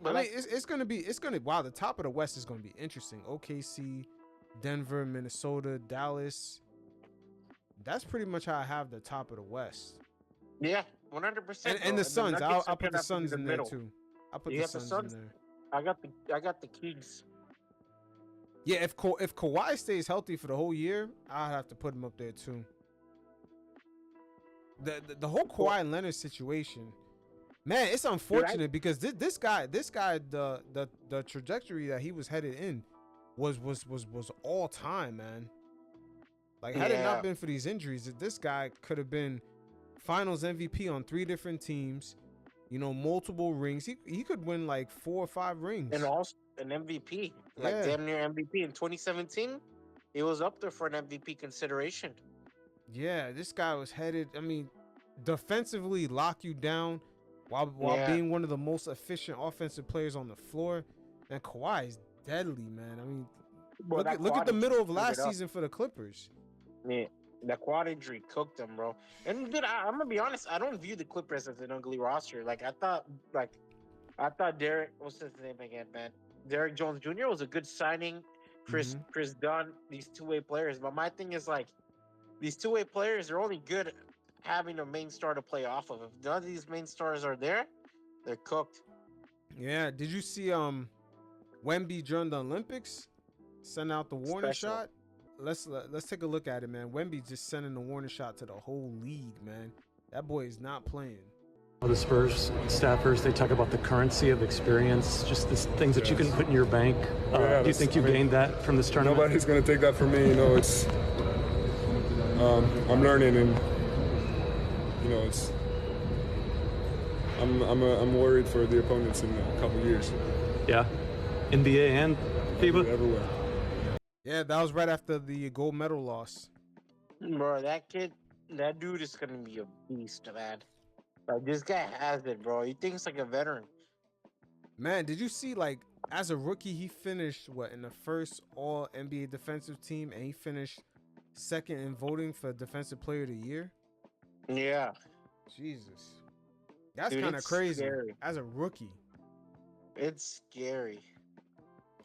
I mean, it's gonna be wow. The top of the West is gonna be interesting. OKC, Denver, Minnesota, Dallas. That's pretty much how I have the top of the West. yeah, 100%. And the Suns. I'll put the gonna have to be Suns the in there middle. too. I'll put You the got the Suns in Suns? there. I got the Kings. Yeah, if Kawhi stays healthy for the whole year, I'll have to put him up there too. The whole Kawhi Leonard situation, man, it's unfortunate because this guy, the trajectory that he was headed in was all time, man. Like, had it not been for these injuries, this guy could have been Finals MVP on 3 different teams. You know, multiple rings. He could win like 4 or 5 rings. And also an MVP, like Yeah. damn near MVP in 2017. He was up there for an MVP consideration. Yeah, this guy was headed. I mean, defensively lock you down while Yeah. being one of the most efficient offensive players on the floor. And Kawhi is deadly, man. I mean, Bro, look that at the quad middle of injury last screwed it up. season for the Clippers. Yeah, that quad injury cooked them, bro. And dude, I'm gonna be honest. I don't view the Clippers as an ugly roster. I thought Derek, what's his name again, man? Derek Jones Jr. was a good signing. Chris Dunn, these 2-way players. But my thing is like, these 2-way players are only good having a main star to play off of. If none of these main stars are there, they're cooked. Yeah. Did you see Wemby during the Olympics send out the warning Special. shot? Let's take a look at it, man. Wemby just sending the warning shot to the whole league, man. That boy is not playing. The Spurs staffers, they talk about the currency of experience, just the things that you can put in your bank. Do you think you gained that from this tournament? Nobody's going to take that from me. You know, it's I'm learning, and you know, it's I'm worried for the opponents in a couple years. Yeah, NBA and FIBA. Everywhere. Yeah, that was right after the gold medal loss. Bro, that dude is gonna be a beast, man. Like, this guy has it, bro. He thinks like a veteran. Man, did you see, like, as a rookie, he finished, in the first all NBA defensive team, and he finished second in voting for Defensive Player of the Year? Yeah. Jesus. That's Dude, kind of it's crazy. scary. As a rookie. It's scary.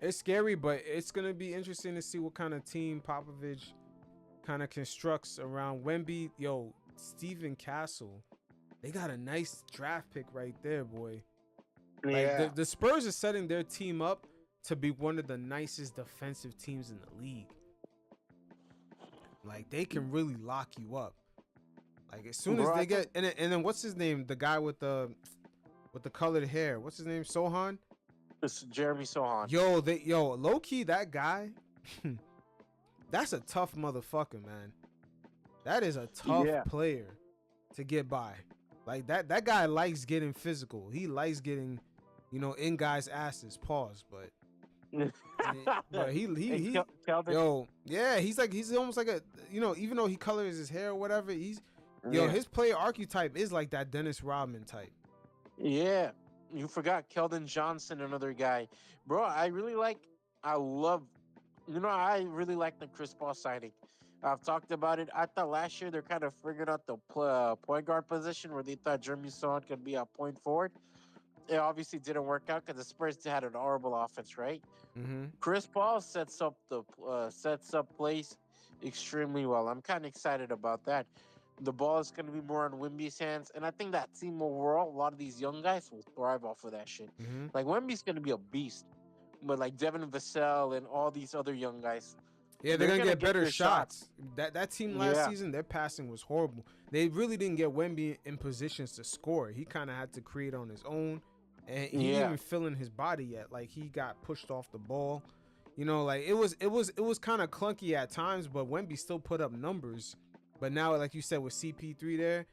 It's scary, but it's going to be interesting to see what kind of team Popovich kind of constructs around Wemby. Yo, Steven Castle they got a nice draft pick right there, boy. Yeah. Like the Spurs are setting their team up to be one of the nicest defensive teams in the league. Like they can really lock you up. Like as soon as Bro, they I get and then what's his name? The guy with the colored hair. What's his name? Sohan? It's Jeremy Sohan. Yo, low key that guy. That's a tough motherfucker, man. That is a tough player to get by. Like that guy likes getting physical. He likes getting, in guys' asses. Pause, but he Calvin, he's almost like a, even though he colors his hair or whatever, his player archetype is like that Dennis Rodman type. Yeah, you forgot Keldon Johnson, another guy, bro. I really like the Chris Paul signing. I've talked about it. I thought last year they're kind of figuring out the point guard position where they thought Jeremy Sohan could be a point forward. It obviously didn't work out because the Spurs had an horrible offense, right? Mm-hmm. Chris Paul sets up plays extremely well. I'm kind of excited about that. The ball is going to be more on Wemby's hands, and I think that team overall, a lot of these young guys will thrive off of that shit. Mm-hmm. Like Wemby's going to be a beast, but like Devin Vassell and all these other young guys, yeah, they're gonna get better their shots. That team last season, their passing was horrible. They really didn't get Wemby in positions to score. He kind of had to create on his own, and he didn't even feel in his body yet. Like he got pushed off the ball. Like it was kind of clunky at times, but Wemby still put up numbers. But now, like you said, with CP3 there,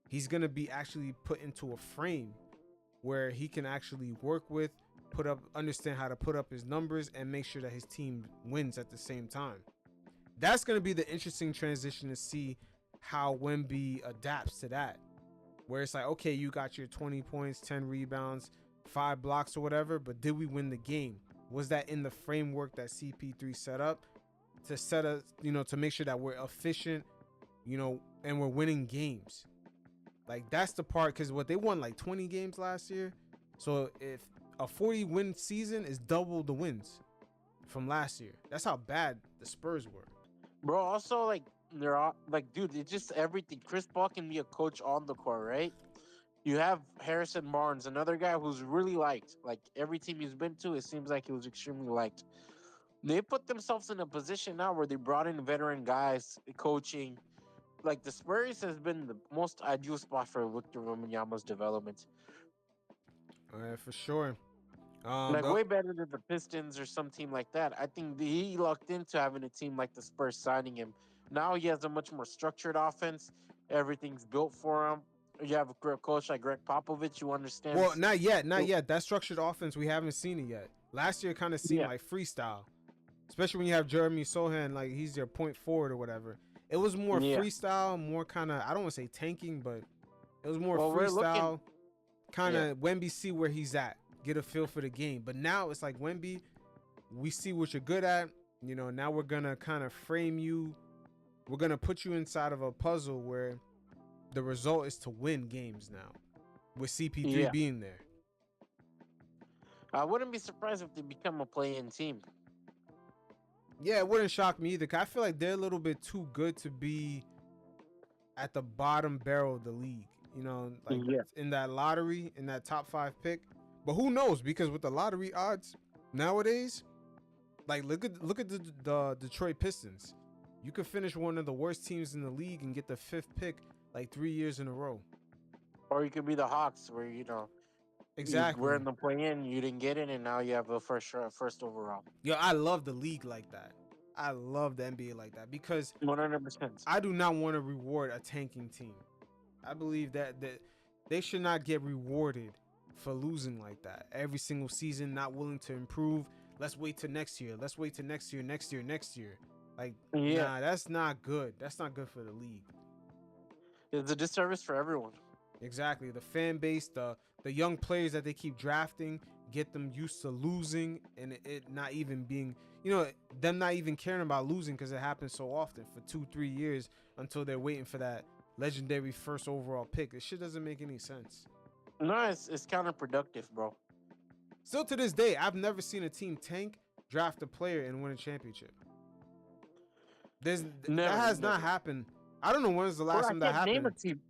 he's gonna be actually put into a frame where he can actually work with, understand how to put up his numbers and make sure that his team wins at the same time. That's going to be the interesting transition to see how Wemby adapts to that. Where it's like, okay, you got your 20 points, 10 rebounds, 5 blocks or whatever, but did we win the game? Was that in the framework that CP3 set up to make sure that we're efficient, and we're winning games? Like that's the part, because they won like 20 games last year. So if a 40-win season is double the wins from last year. That's how bad the Spurs were. Bro, also, like, they're all, like, dude, it's just everything. Chris Paul can be a coach on the court, right? You have Harrison Barnes, another guy who's really liked. Like, every team he's been to, it seems like he was extremely liked. They put themselves in a position now where they brought in veteran guys, coaching. Like, the Spurs has been the most ideal spot for Victor Wembanyama's development. For sure. Way better than the Pistons or some team like that. I think he locked into having a team like the Spurs signing him. Now he has a much more structured offense. Everything's built for him. You have a coach like Greg Popovich who understands. Well, not yet. That structured offense, we haven't seen it yet. Last year kind of seemed like freestyle, especially when you have Jeremy Sohan, like he's your point forward or whatever. It was more freestyle, more kind of, I don't want to say tanking, but it was more freestyle. Kind of Wemby, see where he's at, get a feel for the game. But now it's like, Wemby, we see what you're good at. Now we're gonna kind of frame you. We're gonna put you inside of a puzzle where the result is to win games now, with CP3 being there. I wouldn't be surprised if they become a play-in team. Yeah, it wouldn't shock me either. 'Cause I feel like they're a little bit too good to be at the bottom barrel of the league. In that lottery, in that top 5 pick. But who knows? Because with the lottery odds nowadays, like look at the Detroit Pistons. You could finish one of the worst teams in the league and get the 5th pick like 3 years in a row. Or you could be the Hawks, where exactly we're in the play-in, you didn't get it, and now you have a first overall. Yo, I love the league like that. I love the NBA like that because 100%. I do not want to reward a tanking team. I believe that they should not get rewarded for losing like that every single season, not willing to improve. Let's wait till next year. Let's wait till next year. Like, nah, that's not good. That's not good for the league. It's a disservice for everyone. Exactly. The fan base, the young players that they keep drafting, get them used to losing, and it not even being, them not even caring about losing because it happens so often for 2-3 years until they're waiting for that legendary first overall pick. This shit doesn't make any sense. No, it's counterproductive, bro. Still to this day, I've never seen a team tank, draft a player, and win a championship. That has not happened. I don't know when was the last time that happened. Name a team.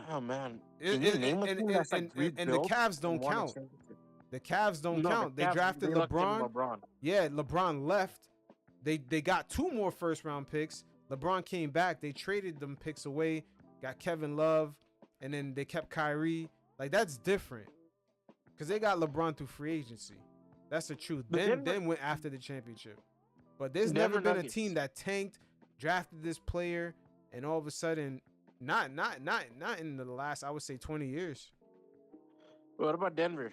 Oh man, And, can you name a team that's like and the rebuilt Cavs don't and won a count. championship? The Cavs don't No, count. the They Cavs, drafted they looked in LeBron. LeBron. Yeah, LeBron left. They got 2 more first round picks. LeBron came back. They traded them picks away. Got Kevin Love, and then they kept Kyrie. Like, that's different, because they got LeBron through free agency. That's the truth. But Then went after the championship. But there's Denver never been Nuggets. a team that tanked, drafted this player, and all of a sudden, not in the last, I would say, 20 years. What about Denver?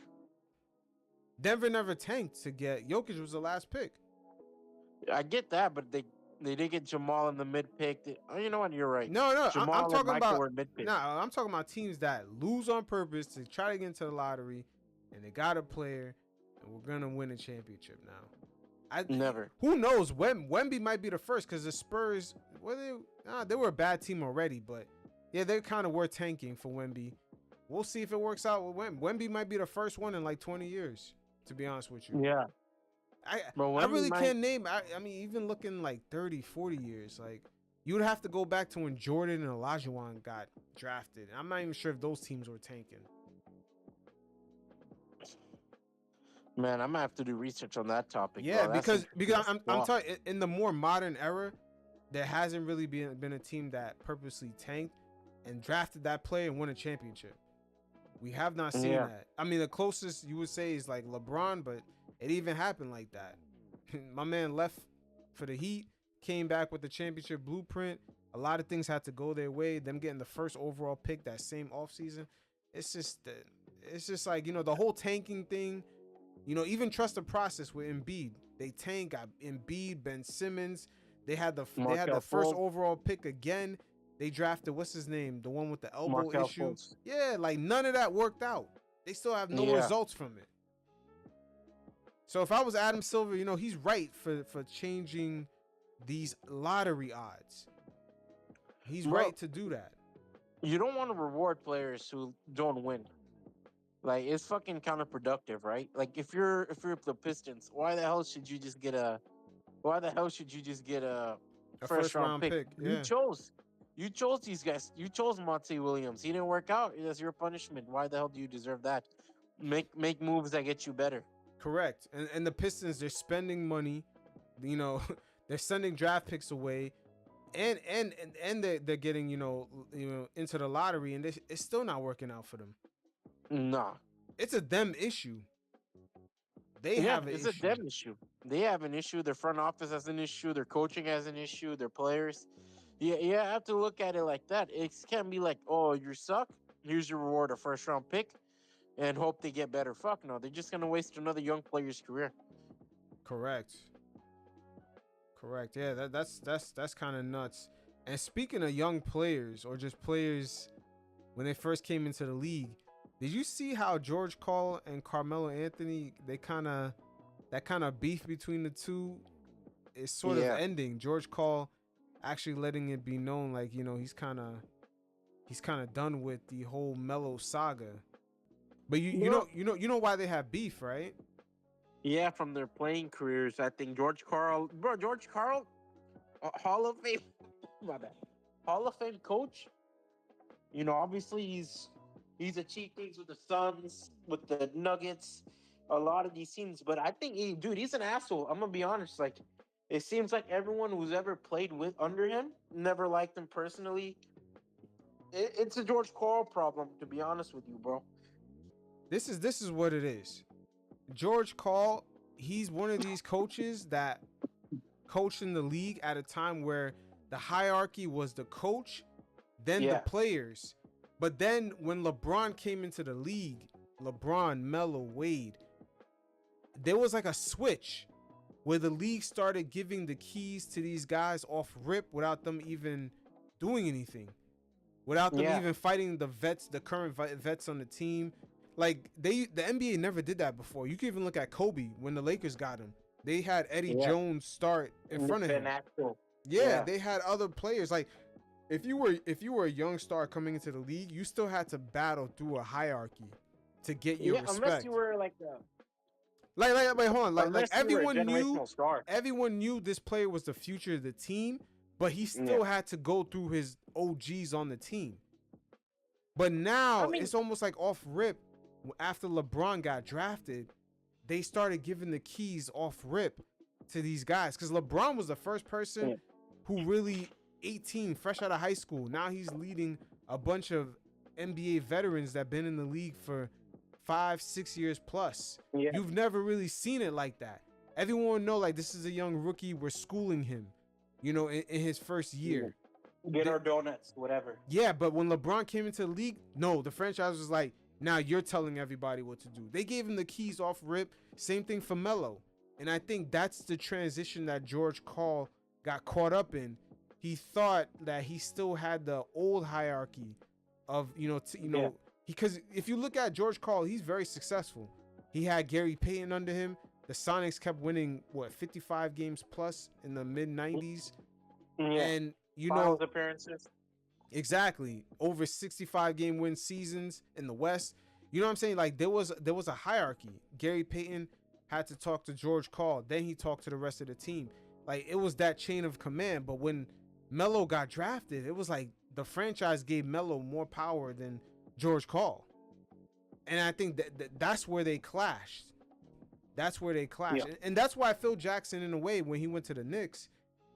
Denver never tanked to get Jokic. Was the last pick. I get that, but they did get Jamal in the mid pick. Oh, you know what? You're right. No, Jamal I'm and talking Michael about were mid pick. nah. I'm talking about teams that lose on purpose to try to get into the lottery, and they got a player, and we're gonna win a championship now. Never. Who knows? Wemby might be the first, because the Spurs, they were a bad team already, but yeah, they kind of were tanking for Wemby. We'll see if it works out with Wemby. Wemby might be the first one in like 20 years, to be honest with you. Yeah. But I Wemby really might- can't name. I mean, even looking like 30, 40 years, like, you would have to go back to when Jordan and Olajuwon got drafted. I'm not even sure if those teams were tanking. Man, I'm gonna have to do research on that topic. Yeah, bro. That's because interesting. I'm talking in the more modern era, there hasn't really been a team that purposely tanked and drafted that player and won a championship. We have not seen Yeah. that. I mean, the closest you would say is like LeBron, but it even happened like that. My man left for the Heat, came back with the championship blueprint. A lot of things had to go their way. Them getting the first overall pick that same offseason. It's just like, the whole tanking thing. Even trust the process with Embiid. They tanked, got Embiid, Ben Simmons. They had the Markelle first Fultz. overall pick again. They drafted, what's his name, the one with the elbow Markelle issue. Fultz. Yeah, like none of that worked out. They still have no Yeah. results from it. So if I was Adam Silver, he's right for changing these lottery odds. He's Well, right to do that. You don't want to reward players who don't win. Like, it's fucking counterproductive, right? Like, if you're the Pistons, why the hell should you just get a A first round pick? Yeah. You chose these guys. You chose Monty Williams. He didn't work out. That's your punishment. Why the hell do you deserve that? Make moves that get you better. Correct. And the Pistons, they're spending money. They're sending draft picks away, and they're getting into the lottery, and it's still not working out for them. Nah. It's a them issue. They have an it's issue. a them issue. They have an issue. Their front office has an issue. Their coaching has an issue. Their players. Yeah, you have to look at it like that. It can't be like, oh, you suck. Here's your reward, a first round pick, and hope they get better. Fuck no. They're just gonna waste another young player's career. Correct. Yeah, that's kind of nuts. And speaking of young players, or just players when they first came into the league, did you see how George Karl and Carmelo Anthony, that kind of beef between the two is sort of ending? George Karl actually letting it be known, like, he's kind of done with the whole Melo saga. But you know why they have beef, right? Yeah, from their playing careers, I think George Karl, Hall of Fame, my bad, Hall of Fame coach. Obviously he's achieved things with the Suns, with the Nuggets, a lot of these teams. But I think, he's an asshole. I'm gonna be honest. Like, it seems like everyone who's ever played with under him never liked him personally. It's a George Karl problem, to be honest with you, bro. This is what it is. George Karl, he's one of these coaches that coached in the league at a time where the hierarchy was the coach, then the players. But then when LeBron came into the league, LeBron, Melo, Wade, there was like a switch where the league started giving the keys to these guys off rip without them even doing anything, without them even fighting the current vets on the team. Like, the NBA never did that before. You can even look at Kobe when the Lakers got him. They had Eddie Jones start in front of him. Yeah, they had other players. Like, if you were a young star coming into the league, you still had to battle through a hierarchy to get your respect. Unless you were like wait, hold on. Like everyone knew this player was the future of the team, but he still had to go through his OGs on the team. But now I mean- it's almost like off rip. After LeBron got drafted, they started giving the keys off rip to these guys, because LeBron was the first person who really 18, fresh out of high school. Now he's leading a bunch of NBA veterans that been in the league for 5-6 years plus. Yeah. You've never really seen it like that. Everyone know like this is a young rookie. We're schooling him, in his first year. Get our donuts, whatever. Yeah, but when LeBron came into the league, no, the franchise was like, now you're telling everybody what to do. They gave him the keys off rip. Same thing for Melo. And I think that's the transition that George Karl got caught up in. He thought that he still had the old hierarchy of, because if you look at George Karl, he's very successful. He had Gary Payton under him. The Sonics kept winning, 55 games plus in the mid 90s. Yeah. And, Finals appearances. exactly, over 65 game win seasons in the West. You know what I'm saying? Like there was a hierarchy. Gary Payton had to talk to George Karl, then he talked to the rest of the team. Like it was that chain of command. But when Melo got drafted, it was like the franchise gave Melo more power than George Karl. And I think that's where they clashed. That's where they clashed. Yeah. And that's why Phil Jackson, in a way, when he went to the Knicks,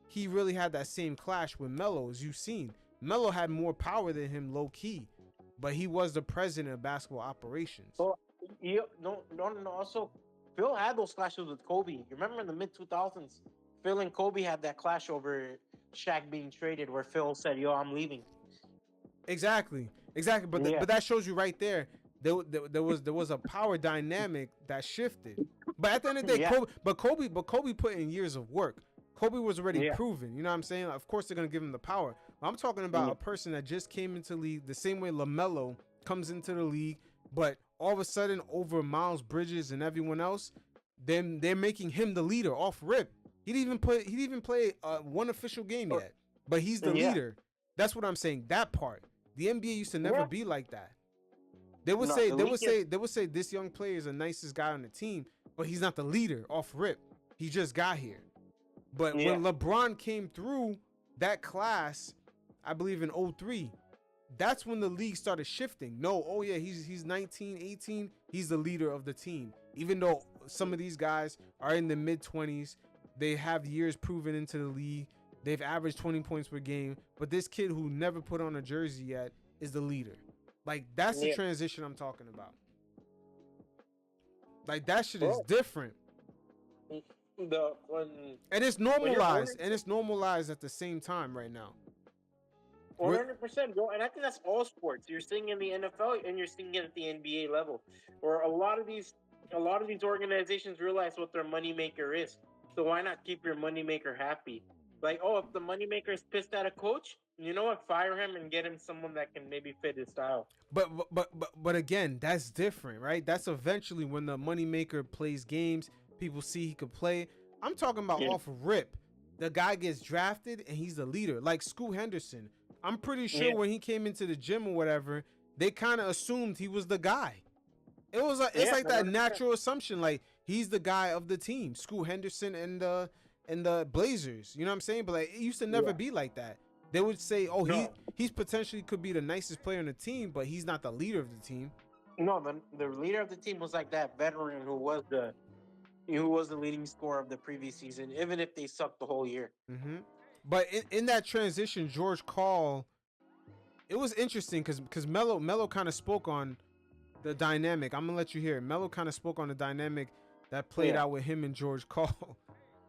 he really had that same clash with Melo, as you've seen. Melo had more power than him, low key, but he was the president of basketball operations. Well, no. Also, Phil had those clashes with Kobe. You remember in the mid 2000s, Phil and Kobe had that clash over Shaq being traded, where Phil said, "Yo, I'm leaving." Exactly. But but that shows you right there. There was a power dynamic that shifted. But at the end of the day, Kobe put in years of work. Kobe was already proven. You know what I'm saying? Of course, they're gonna give him the power. I'm talking about a person that just came into the league the same way LaMelo comes into the league, but all of a sudden, over Miles Bridges and everyone else, then they're making him the leader off rip. He didn't even play one official game yet, but he's the leader. That's what I'm saying. That part. The NBA used to never be like that. They would say this young player is the nicest guy on the team, but he's not the leader off rip. He just got here. But when LeBron came through that class, I believe in 03, that's when the league started shifting. He's 19, 18. He's the leader of the team. Even though some of these guys are in the mid-20s, they have years proven into the league. They've averaged 20 points per game. But this kid who never put on a jersey yet is the leader. Like, that's the transition I'm talking about. Like, that shit is different. And it's normalized at the same time right now. 100%, bro. And I think that's all sports. You're seeing in the NFL and you're seeing it at the NBA level, where a lot of these organizations realize what their moneymaker is. So why not keep your moneymaker happy? Like, if the moneymaker is pissed at a coach, you know what? Fire him and get him someone that can maybe fit his style. But again, that's different, right? That's eventually when the moneymaker plays games, people see he could play. I'm talking about off rip. The guy gets drafted and he's the leader. Like Scoot Henderson. I'm pretty sure when he came into the gym or whatever, they kind of assumed he was the guy. It's like that natural assumption, like he's the guy of the team. Scoot Henderson and the Blazers. You know what I'm saying? But like it used to never be like that. They would say, he's potentially could be the nicest player on the team, but he's not the leader of the team. No, the leader of the team was like that veteran who was the leading scorer of the previous season, even if they sucked the whole year. Mm-hmm. But in that transition, George Karl, it was interesting because Melo kind of spoke on the dynamic. I'm gonna let you hear it. Melo kind of spoke on the dynamic that played out with him and George Karl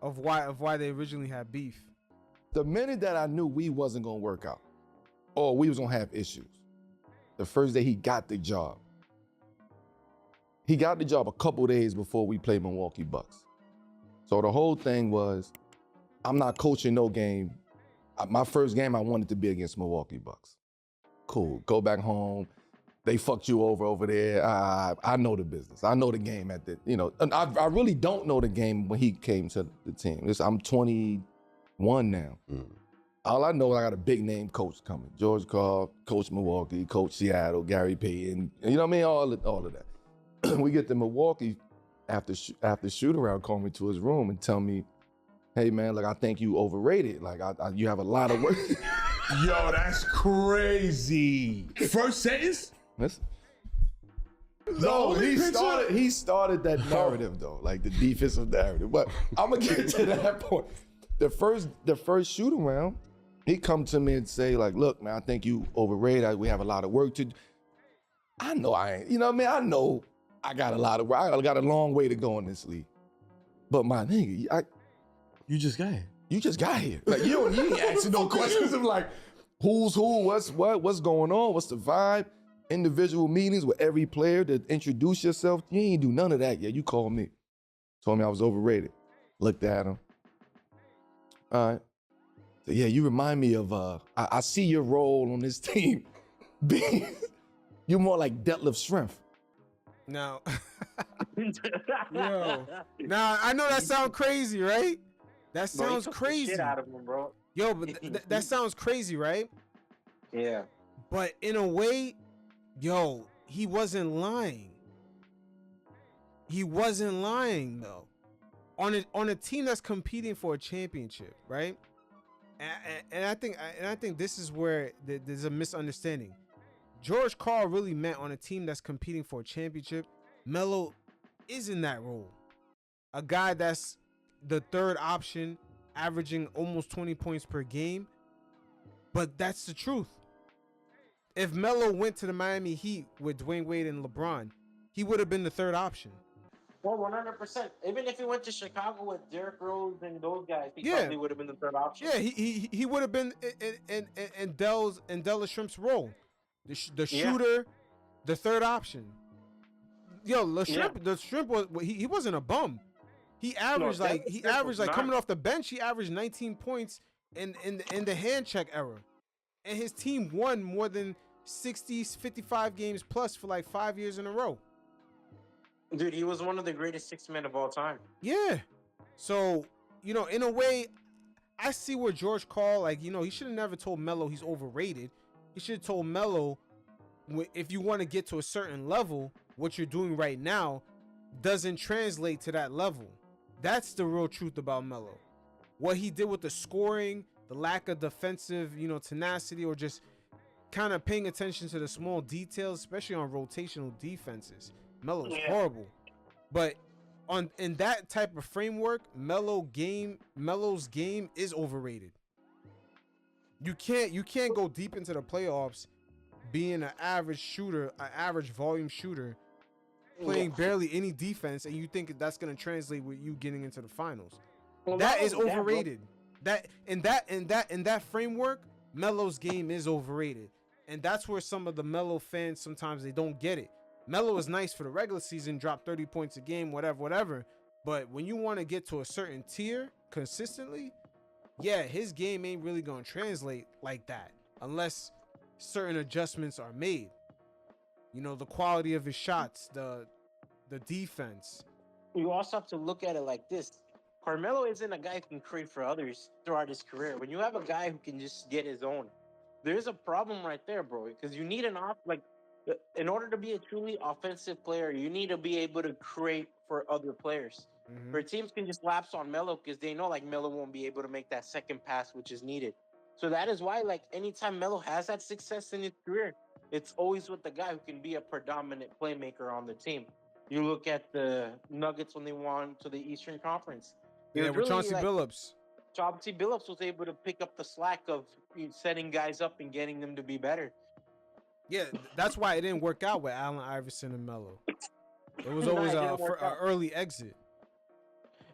of why they originally had beef. The minute that I knew we wasn't gonna work out, or we was gonna have issues, the first day he got the job. He got the job a couple days before we played Milwaukee Bucks. So the whole thing was, I'm not coaching no game. My first game I wanted to be against Milwaukee Bucks. Cool, go back home. They fucked you over there. I know the business. I know the game and I really don't know the game when he came to the team. I'm 21 now. All I know, I got a big name coach coming. George Karl, coach Milwaukee, coach Seattle, Gary Payton, you know what I mean? All of that. We get to Milwaukee after shoot around, call me to his room and tell me, hey man, like I think you overrated. Like you have a lot of work. Yo, that's crazy. First sentence? Listen. The No, only picture? he started that narrative though, like the defensive narrative. But I'm gonna get to that point. The first shoot around, he come to me and say like, "Look, man, I think you overrated. We have a lot of work to do." I know I ain't. You know what I mean? I know I got a lot of work. I got a long way to go in this league. But my nigga, You just got here. you just got here. Like you ain't asking no questions of like, who's who, what's what, what's going on, what's the vibe. Individual meetings with every player to introduce yourself. You ain't do none of that yet. You called me. Told me I was overrated. Looked at him. All right. So yeah, you remind me of, I see your role on this team. You're more like Detlef Schrempf. Now, yo, now I know that sounds crazy, right? That Bro, he sounds took the crazy. shit out of him, bro. Yo, but that sounds crazy, right? Yeah. But in a way, yo, he wasn't lying. He wasn't lying though. On a team that's competing for a championship, right? And I think this is where there's a misunderstanding. George Karl really meant on a team that's competing for a championship. Melo is in that role. A guy that's the third option, averaging almost 20 points per game. But that's the truth. If Melo went to the Miami Heat with Dwayne Wade and LeBron, he would have been the third option. Well, 100%. Even if he went to Chicago with Derrick Rose and those guys, he probably would have been the third option. Yeah, he would have been in Della Shrimp's role, the shooter, the third option. Yo, the Shrimp was he wasn't a bum. He averaged coming off the bench. He averaged 19 points in the hand check era, and his team won more than 55 games plus for like 5 years in a row. Dude, he was one of the greatest six men of all time. Yeah. So, in a way, I see where George Karl, he should have never told Melo he's overrated. He should have told Melo, if you want to get to a certain level, what you're doing right now doesn't translate to that level. That's the real truth about Melo. What he did with the scoring, the lack of defensive, tenacity, or just kind of paying attention to the small details, especially on rotational defenses. Melo's horrible. But in that type of framework, Melo's game is overrated. You can't go deep into the playoffs being an average shooter, an average volume shooter, playing barely any defense, and you think that's gonna translate with you getting into the finals. Well, that is overrated. In that framework, Melo's game is overrated. And that's where some of the Melo fans sometimes they don't get it. Melo is nice for the regular season, drop 30 points a game, whatever. But when you want to get to a certain tier consistently, his game ain't really going to translate like that unless certain adjustments are made. The quality of his shots, the defense. You also have to look at it like this. Carmelo isn't a guy who can create for others throughout his career. When you have a guy who can just get his own, there's a problem right there, bro, because you need in order to be a truly offensive player, you need to be able to create for other players. Mm-hmm. Where teams can just lapse on Melo because they know Melo won't be able to make that second pass, which is needed. So that is why anytime Melo has that success in his career, it's always with the guy who can be a predominant playmaker on the team. You look at the Nuggets when they won to the Eastern Conference. With Chauncey Billups. Chauncey Billups was able to pick up the slack of setting guys up and getting them to be better. Yeah, that's why it didn't work out with Allen Iverson and Melo. It was always an early exit.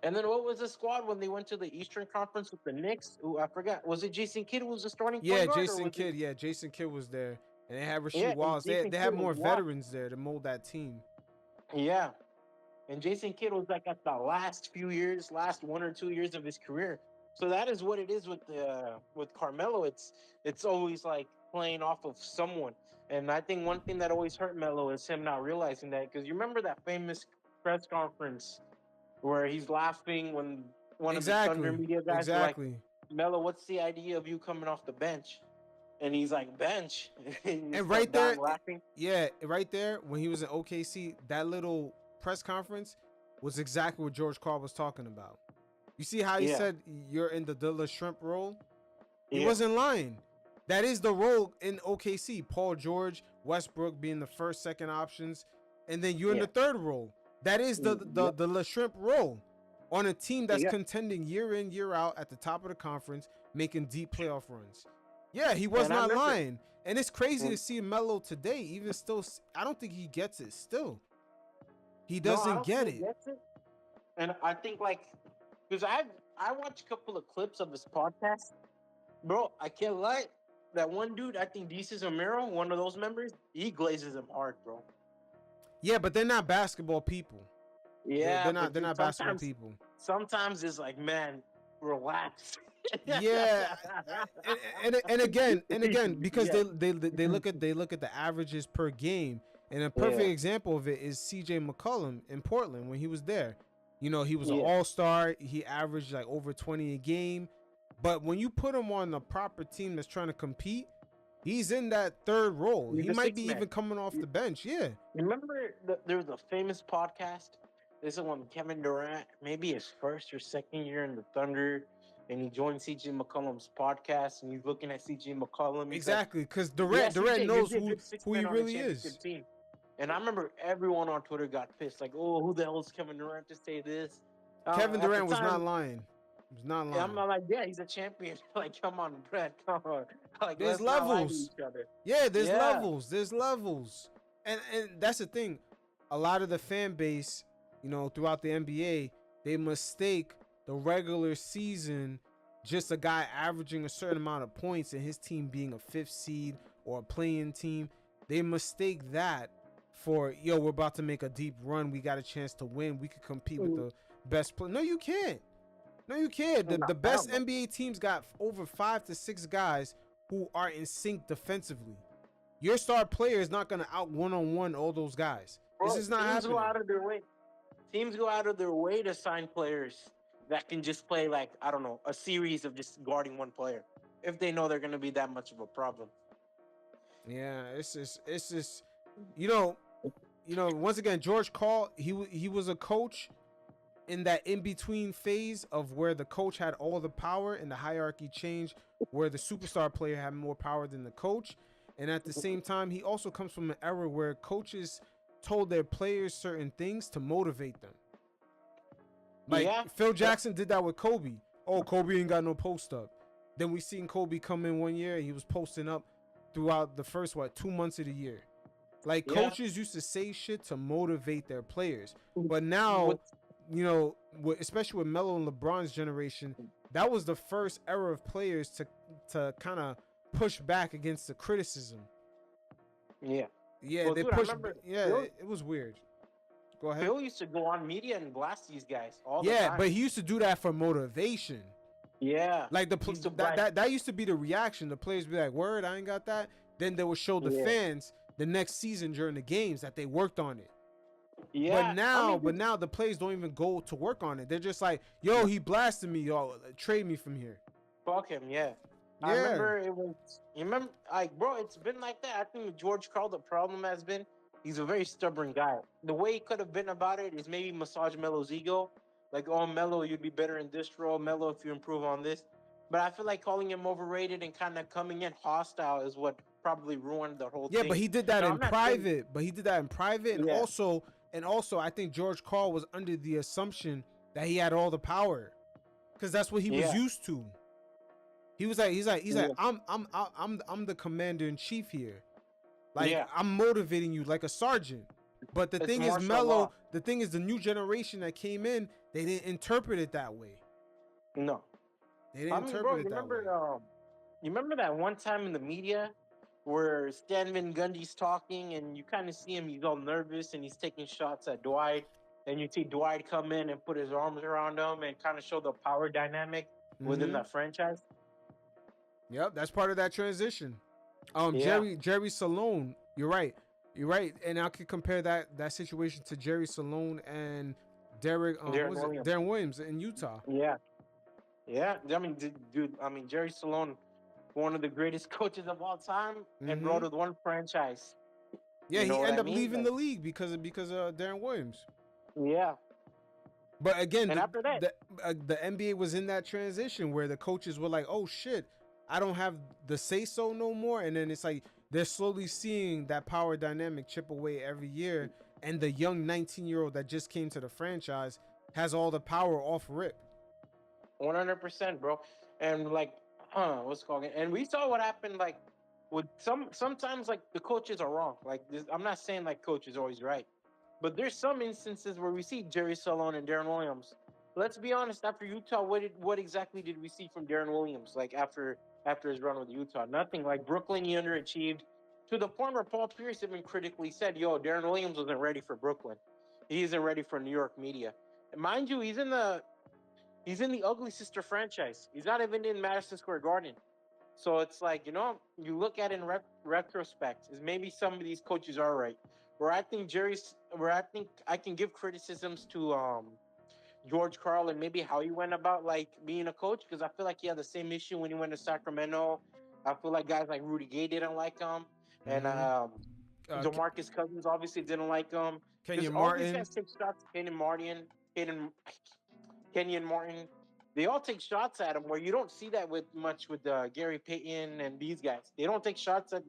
And then what was the squad when they went to the Eastern Conference with the Knicks? Ooh, I forgot. Was it Jason Kidd who was the starting point guard? Jason Kidd. Yeah, Jason Kidd was there. And they had Rasheed Wallace. They had more veterans there to mold that team. Yeah. And Jason Kidd was at the last 1 or 2 years of his career. So that is what it is with Carmelo. It's always playing off of someone. And I think one thing that always hurt Melo is him not realizing that. Because you remember that famous press conference where he's laughing when one of the Thunder media guys are like, Melo, what's the idea of you coming off the bench? And he's like, bench. and right there, laughing. Yeah, right there, when he was in OKC, that little press conference was exactly what George Karl was talking about. You see how he said you're in the Dilla Shrimp role? He wasn't lying. That is the role in OKC. Paul George, Westbrook being the first, second options, and then you're in the third role. That is the Le Shrimp role on a team that's contending year in, year out at the top of the conference, making deep playoff runs. Yeah, he was not lying. And it's crazy to see Melo today, even still. I don't think he gets it still. He doesn't get it. And I think, like, because I watched a couple of clips of his podcast. Bro, I can't lie. That one dude, I think DC Zamiro, one of those members, he glazes him hard, bro. Yeah, but they're not basketball people. Yeah, they're not basketball people. Sometimes it's like, man, relax. Yeah, and again, because they look at the averages per game, and a perfect example of it is CJ McCollum in Portland when he was there. You know, he was an all-star. He averaged like over 20 a game. But when you put him on the proper team that's trying to compete, he's in that third role. He might be even coming off the bench. Yeah. Remember, there was a famous podcast. This is when Kevin Durant, maybe his first or second year in the Thunder, and he joined CJ McCollum's podcast, and he's looking at CJ McCollum. Exactly, because Durant knows who he really is. Team. And I remember everyone on Twitter got pissed, like, "Oh, who the hell is Kevin Durant to say this?" Kevin Durant was not lying. He was not lying. I'm like, yeah, he's a champion. Like, come on, Brett, come on. Like, there's levels. Yeah, there's levels. There's levels. And that's the thing. A lot of the fan base, you know, throughout the NBA, they mistake the regular season, just a guy averaging a certain amount of points and his team being a fifth seed or a play-in team. They mistake that for, yo, we're about to make a deep run. We got a chance to win. We could compete with the best player. No, you can't. No, you can't. The best NBA teams got over 5 to 6 guys who are in sync defensively. Your star player is not going to out one-on-one all those guys. Bro, this is not happening. Teams go out of their way to sign players that can just play, like, I don't know, a series of just guarding one player if they know they're going to be that much of a problem. Yeah, it's just, you know, once again, George Karl, he was a coach in that in-between phase of where the coach had all the power and the hierarchy changed, where the superstar player had more power than the coach. And at the same time, he also comes from an era where coaches told their players certain things to motivate them. Like Phil Jackson did that with Kobe. Oh, Kobe ain't got no post up. Then we seen Kobe come in one year, he was posting up throughout the first 2 months of the year. Like coaches used to say shit to motivate their players. But now, you know, especially with Melo and LeBron's generation, that was the first era of players to kind of push back against the criticism. Yeah. Yeah, well, they pushed. It was weird. Go ahead. Phil used to go on media and blast these guys all the time. Yeah, but he used to do that for motivation. Yeah. Like that used to be the reaction. The players be like, "Word, I ain't got that." Then they would show the fans the next season during the games that they worked on it. Yeah. But now the players don't even go to work on it. They're just like, "Yo, he blasted me. Yo, trade me from here." Fuck him. Yeah. I remember it was. You remember, like, bro, it's been like that. I think with George Karl, the problem has been he's a very stubborn guy. The way he could have been about it is maybe massage Melo's ego. Like, oh, Melo, you'd be better in this role. Melo, if you improve on this. But I feel like calling him overrated and kind of coming in hostile is what probably ruined the whole thing. Yeah, but he did that in private. And also, I think George Karl was under the assumption that he had all the power, because that's what he was used to. He was like, I'm the commander in chief here. Like, I'm motivating you like a sergeant. But the thing is, Melo, the thing is, the new generation that came in, they didn't interpret it that way. No. They didn't interpret it that way. You remember that one time in the media where Stan Van Gundy's talking and you kind of see him, he's all nervous and he's taking shots at Dwight. And you see Dwight come in and put his arms around him and kind of show the power dynamic within that franchise. Yep, that's part of that transition. Jerry Salone, you're right, and I could compare that situation to Jerry Salone and Darren Williams in Utah. Yeah. I mean, dude. I mean, Jerry Salone, one of the greatest coaches of all time, and brought with one franchise. Yeah, he ended up leaving the league because of Darren Williams. Yeah. But again, and after that, the NBA was in that transition where the coaches were like, "Oh shit, I don't have the say so no more. And then it's like they're slowly seeing that power dynamic chip away every year. And the young 19-year-old that just came to the franchise has all the power off rip. 100%, bro. And like, what's it called? And we saw what happened. Like, with sometimes like the coaches are wrong. Like, I'm not saying like coach is always right, but there's some instances where we see Jerry Salone and Darren Williams. Let's be honest. After Utah, what exactly did we see from Darren Williams? Like after his run with Utah, nothing. Like Brooklyn, he underachieved to the point where Paul Pierce even critically said, "Yo, Darren Williams wasn't ready for Brooklyn. He isn't ready for New York media." And mind you, he's in the Ugly Sister franchise. He's not even in Madison Square Garden. So it's like, you look at it in retrospect, is maybe some of these coaches are right. Where I think I can give criticisms to George Karl and maybe how he went about like being a coach, because I feel like he had the same issue when he went to Sacramento. I feel like guys like Rudy Gay didn't like him, and DeMarcus Cousins obviously didn't like him. Kenyon all these Martin. guys take shots. Kenyon Martin, they all take shots at him, where you don't see that with Gary Payton and these guys. They don't take shots at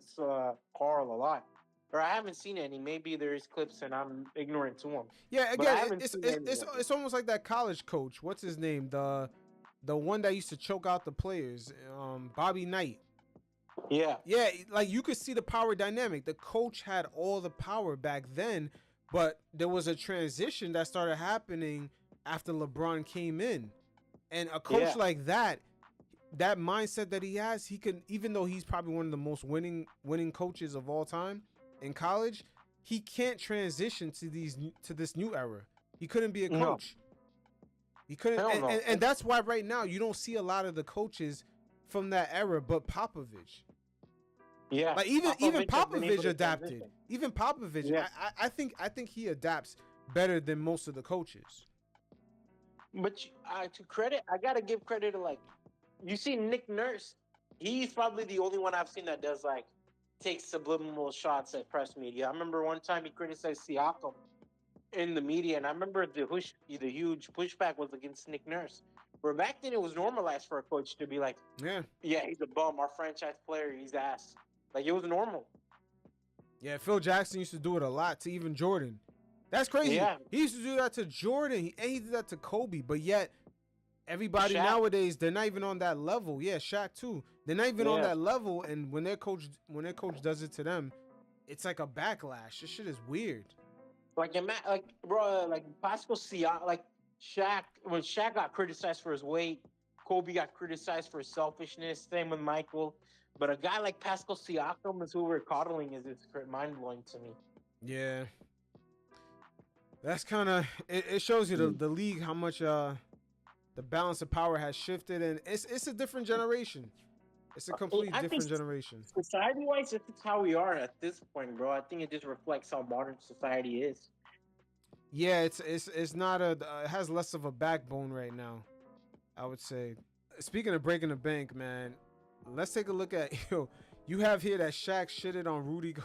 Karl a lot, or I haven't seen any. Maybe there is clips and I'm ignorant to them. Yeah, again, it's almost like that college coach. What's his name? The one that used to choke out the players, Bobby Knight. Yeah, like you could see the power dynamic. The coach had all the power back then, but there was a transition that started happening after LeBron came in. And a coach like that mindset that he has, he can, even though he's probably one of the most winning coaches of all time in college, he can't transition to this new era. He couldn't be a coach. He couldn't, and that's why right now you don't see a lot of the coaches from that era, but Popovich. Yeah, like even Popovich adapted. Even Popovich, I think he adapts better than most of the coaches. But I gotta give credit to, like, you see Nick Nurse. He's probably the only one I've seen that does like take subliminal shots at press media. I remember one time he criticized Siakam in the media, and I remember the huge pushback was against Nick Nurse. Where back then it was normalized for a coach to be like, yeah, he's a bum, our franchise player, he's ass. Like, it was normal. Yeah, Phil Jackson used to do it a lot to even Jordan. That's crazy. Yeah. He used to do that to Jordan, and he did that to Kobe. But yet, everybody nowadays, they're not even on that level. Yeah, Shaq too. They're not even on that level. And when their coach does it to them, it's like a backlash. This shit is weird. Like Pascal Siakam, like Shaq. When Shaq got criticized for his weight, Kobe got criticized for his selfishness. Same with Michael. But a guy like Pascal Siakam is who we're coddling. Is mind blowing to me. Yeah. That's kind of it shows you the league, how much the balance of power has shifted, and it's a different generation. It's a completely different generation. Society-wise, it's how we are at this point, bro. I think it just reflects how modern society is. Yeah, it's not it has less of a backbone right now, I would say. Speaking of breaking the bank, man, let's take a look at you have here that Shaq shitted on Rudy.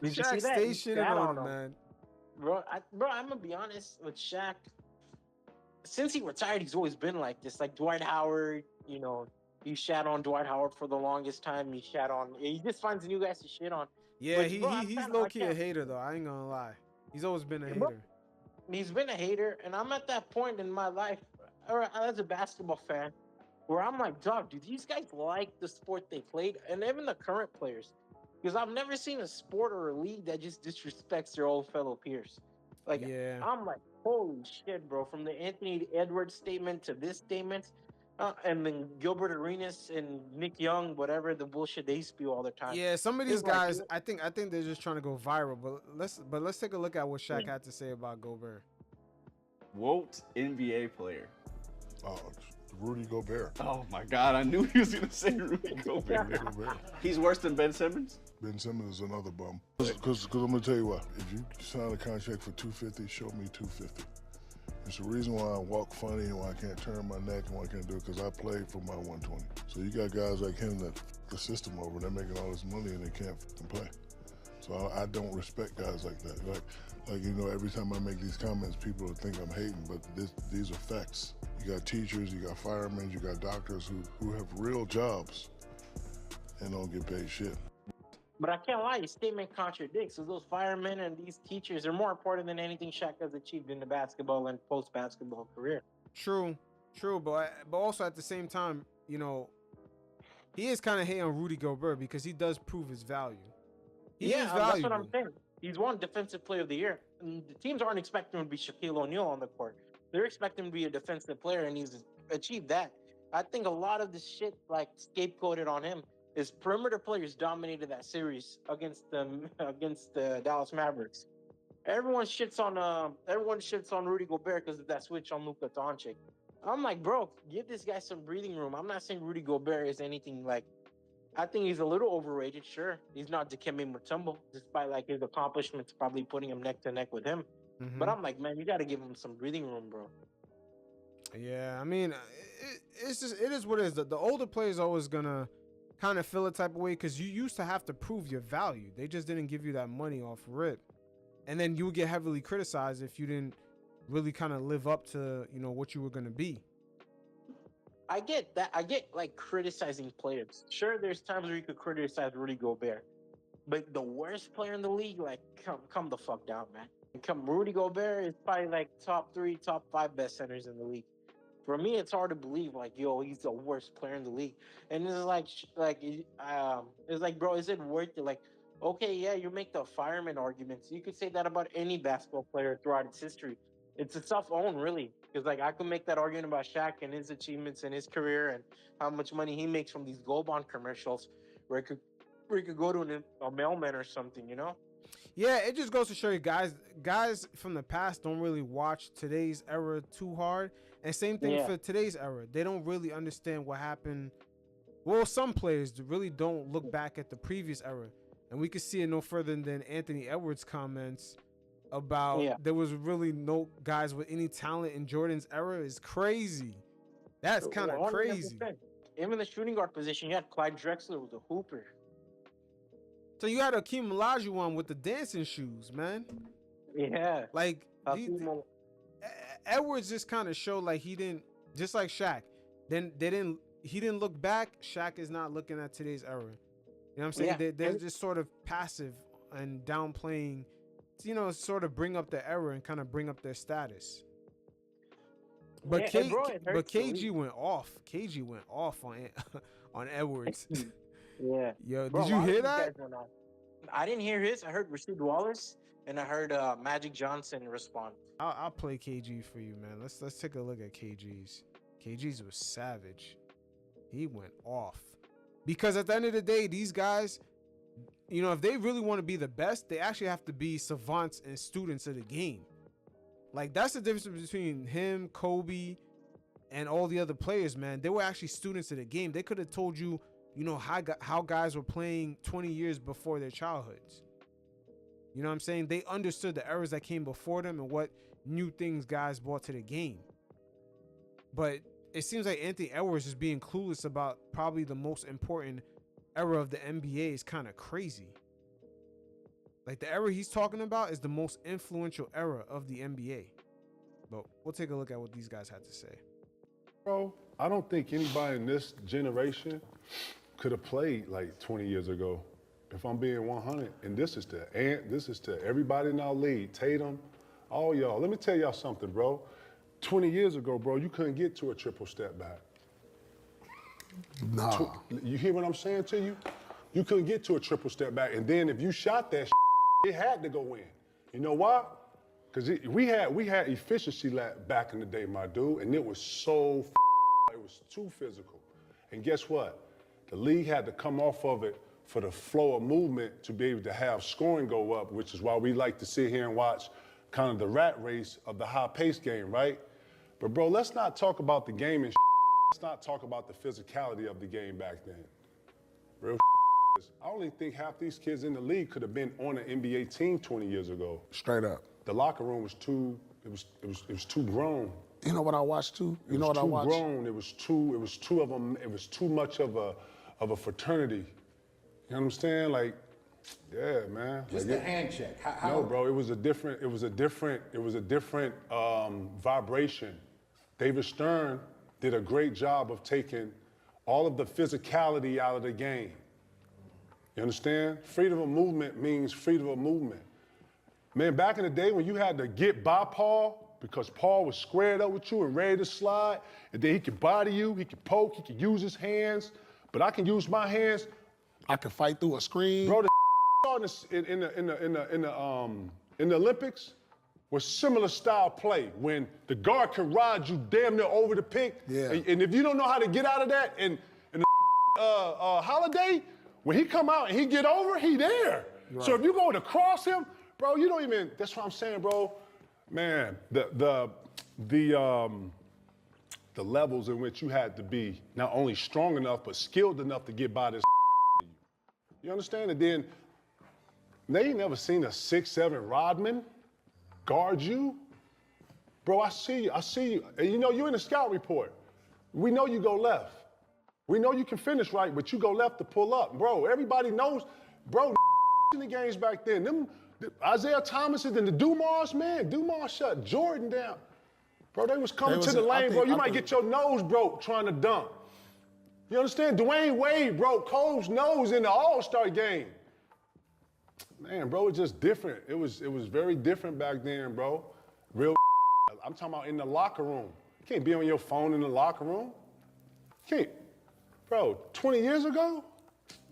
Shaq stay shitting on him, man. Bro, I'm gonna be honest with Shaq. Since he retired, he's always been like this. Like Dwight Howard, he shat on Dwight Howard for the longest time. He just finds new guys to shit on. Yeah, he's low key a hater though. I ain't gonna lie. He's always been a hater. He's been a hater, and I'm at that point in my life, or as a basketball fan, where I'm like, dog, do these guys like the sport they played, and even the current players? Because I've never seen a sport or a league that just disrespects their old fellow peers. Like, I'm like, holy shit, bro. From the Anthony Edwards statement to this statement, and then Gilbert Arenas and Nick Young, whatever the bullshit they spew all the time. Yeah, some of these guys, I think they're just trying to go viral. But let's take a look at what Shaq had to say about Gobert. Woke NBA player. Rudy Gobert. Oh my God, I knew he was gonna say Rudy Gobert. He's worse than Ben Simmons? Ben Simmons is another bum. Because I'm gonna tell you what, if you sign a contract for $250, show me $250. It's the reason why I walk funny and why I can't turn my neck and why I can't do it, because I played for my 120. So you got guys like him that the system over, they're making all this money and they can't play. So I don't respect guys like that. Like every time I make these comments, people think I'm hating, but these are facts. You got teachers, you got firemen, you got doctors who have real jobs and don't get paid shit. But I can't lie, your statement contradicts. So those firemen and these teachers are more important than anything Shaq has achieved in the basketball and post-basketball career. True, but also at the same time, you know, he is kind of hating on Rudy Gobert because he does prove his value. He is valuable. That's what I'm saying. He's won Defensive Player of the Year. And the teams aren't expecting him to be Shaquille O'Neal on the court. They're expecting him to be a defensive player, and he's achieved that. I think a lot of this shit, like, scapegoated on him. His perimeter players dominated that series against the Dallas Mavericks. Everyone shits on Rudy Gobert because of that switch on Luka Doncic. I'm like, bro, give this guy some breathing room. I'm not saying Rudy Gobert is anything like. I think he's a little overrated. Sure, he's not Dikembe Mutombo, despite like his accomplishments probably putting him neck to neck with him. Mm-hmm. But I'm like, man, you got to give him some breathing room, bro. Yeah, I mean, it is what it is. The older players always gonna kind of feel a type of way because you used to have to prove your value. They just didn't give you that money off rip, and then you would get heavily criticized if you didn't really kind of live up to, you know, what you were gonna be. I get that. I get like criticizing players. Sure, there's times where you could criticize Rudy Gobert, but the worst player in the league, like, come the fuck down, man. Rudy Gobert is probably like top 3, top 5 best centers in the league. For me, it's hard to believe, like, yo, he's the worst player in the league. And it's like, bro, is it worth it? Like, okay, yeah, you make the fireman arguments. You could say that about any basketball player throughout its history. It's a tough own, really, because like I could make that argument about Shaq and his achievements in his career and how much money he makes from these Gold Bond commercials, where he could go to a mailman or something, you know? Yeah, it just goes to show you guys from the past don't really watch today's era too hard. And same thing for today's era. They don't really understand what happened. Well, some players really don't look back at the previous era. And we can see it no further than Anthony Edwards' comments about there was really no guys with any talent in Jordan's era. Is crazy. That's kind of crazy. Even in the shooting guard position, you had Clyde Drexler was a hooper. So you had Akeem Olajuwon with the dancing shoes, man. Yeah. Like Edwards just kind of showed like he didn't, just like Shaq. He didn't look back. Shaq is not looking at today's era. You know what I'm saying? Yeah. They're just sort of passive and downplaying, you know, sort of bring up the era and kind of bring up their status. But KG went off. KG went off on Edwards. Yeah. Yo, did you hear that? I didn't hear his. I heard Rasheed Wallace and I heard Magic Johnson respond. I'll play KG for you, man. Let's take a look at KG's. KG's was savage. He went off. Because at the end of the day, these guys, you know, if they really want to be the best, they actually have to be savants and students of the game. Like, that's the difference between him, Kobe, and all the other players, man. They were actually students of the game. They could have told you, you know, how guys were playing 20 years before their childhoods. You know what I'm saying? They understood the eras that came before them and what new things guys brought to the game. But it seems like Anthony Edwards is being clueless about probably the most important era of the NBA is kind of crazy. Like, the era he's talking about is the most influential era of the NBA. But we'll take a look at what these guys had to say. Bro, I don't think anybody in this generation could have played like 20 years ago, if I'm being 100. And this is to everybody in our league, Tatum, all y'all. Let me tell y'all something, bro. 20 years ago, bro, you couldn't get to a triple step back. Nah. You hear what I'm saying to you? You couldn't get to a triple step back. And then if you shot that it had to go in. You know why? Because we had efficiency back in the day, my dude, and it was so it was too physical. And guess what? The league had to come off of it for the flow of movement to be able to have scoring go up, which is why we like to sit here and watch kind of the rat race of the high-paced game, right? But, bro, let's not talk about the game and let's not talk about the physicality of the game back then. Real I only think half these kids in the league could have been on an NBA team 20 years ago. Straight up. The locker room was too, it was too grown. You know what I watched too? You know what I watched? It was too grown. It was two of them. It was too much of a fraternity. You know what I'm saying? Like, yeah, man. Just like the handshake. No, bro. It was a different vibration David Stern did a great job of taking all of the physicality out of the game. You understand? Freedom of movement means freedom of movement. Man, back in the day when you had to get by Paul, because Paul was squared up with you and ready to slide, and then he could body you, he could poke, he could use his hands, but I can use my hands. I can fight through a screen. Bro, in the Olympics was similar style play when the guard can ride you damn near over the pick. Yeah. And if you don't know how to get out of that, and Holiday, when he come out and he get over, he there. Right. So if you go to cross him, bro, you don't even. That's what I'm saying, bro. Man, the levels in which you had to be not only strong enough but skilled enough to get by this. You understand? And then they ain't never seen a 6'7" Rodman guard you. Bro, I see you. And you know, you in the scout report. We know you go left. We know you can finish right, but you go left to pull up. Bro, everybody knows, bro, in the games back then. Them Isaiah Thomases and the Dumars, man, Dumars shut Jordan down. Bro, they was coming to the lane, bro. You might get your nose broke trying to dunk. You understand? Dwayne Wade broke Cole's nose in the All-Star game. Man, bro, it's just different. It was very different back then, bro. Real. I'm talking about in the locker room. You can't be on your phone in the locker room. You can't. Bro, 20 years ago?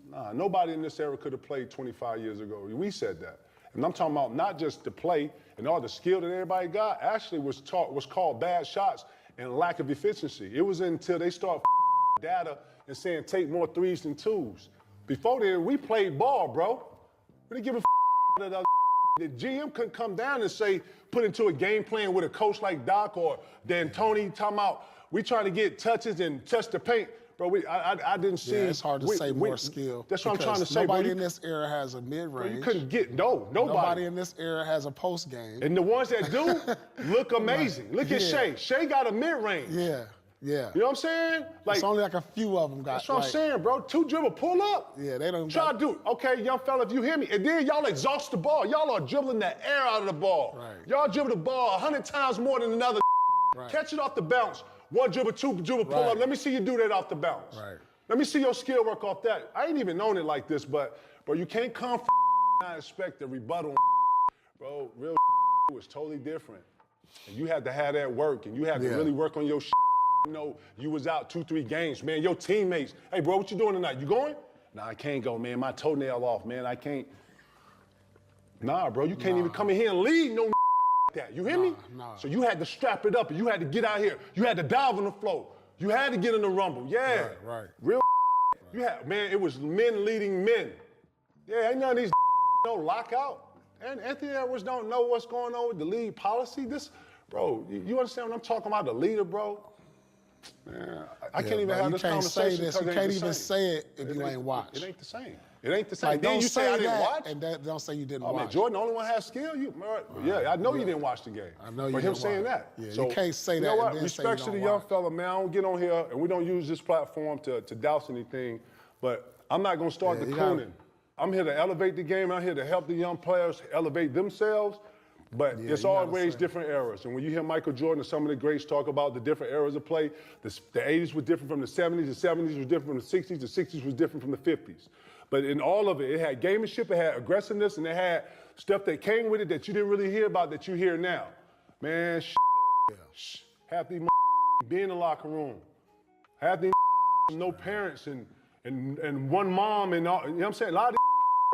Nah, nobody in this era could have played 25 years ago. We said that. And I'm talking about not just the play and all the skill that everybody got, actually was called bad shots and lack of efficiency. It was until they start data and saying take more threes than twos. Before then, we played ball, bro. We didn't give a that the GM couldn't come down and say, put into a game plan with a coach like Doc or D'Antoni talking about, we trying to get touches and touch the paint. Bro, I didn't see. Yeah, it's hard to say more skill. That's what I'm trying to say, bro. Nobody in this era has a mid-range. You couldn't get, nobody. Nobody in this era has a post game. And the ones that do look amazing. Look at Shea. Shea got a mid-range. Yeah. You know what I'm saying? Like, it's only like a few of them got. That's what I'm saying, bro. 2 dribble, pull up. Yeah, they don't. Try to do it. Okay, young fella, if you hear me. And then y'all exhaust the ball. Y'all are dribbling the air out of the ball. Right. Y'all dribble the ball 100 times more than another. Right. Catch it off the bounce. 1 dribble, 2 dribble, pull up. Let me see you do that off the bounce. Right. Let me see your skill work off that. I ain't even known it like this, but bro, you can't come and expect a rebuttal. Bro, real was totally different. And you had to have that work, and you had to really work on your You know, you was out 2-3 games, man. Your teammates, hey, bro, what you doing tonight? You going? Nah, I can't go, man. My toenail off, man. I can't. Nah, bro, you can't even come in here and lead no like that. You hear me? Nah. So you had to strap it up, and you had to get out here. You had to dive on the floor. You had to get in the rumble. Yeah. Right. Real You had, man, it was men leading men. Yeah, ain't none of these no lockout. And Anthony Edwards don't know what's going on with the league policy. This, bro, you understand what I'm talking about? The leader, bro. Man, I can't even have this conversation. You can't even say it if you ain't watched. It ain't the same. It ain't the same. Like, then don't you say I didn't watch. And don't say you didn't watch. Man, Jordan, the only one has skill. Yeah, I know you didn't watch the game. I know you But him didn't saying watch. that. Yeah, so, you can't say that. You know what? And then Respect say to you the don't young watch. fella, man. I don't get on here, and we don't use this platform to douse anything. But I'm not gonna start the cooning. I'm here to elevate the game. I'm here to help the young players elevate themselves. But it's always different eras. And when you hear Michael Jordan and some of the greats talk about the different eras of play, the 80s was different from the 70s, the 70s was different from the 60s, the 60s was different from the 50s. But in all of it, it had gamemanship, it had aggressiveness, and it had stuff that came with it that you didn't really hear about that you hear now. Man, half these be in the locker room. Half these no parents and one mom and all, you know what I'm saying? A lot of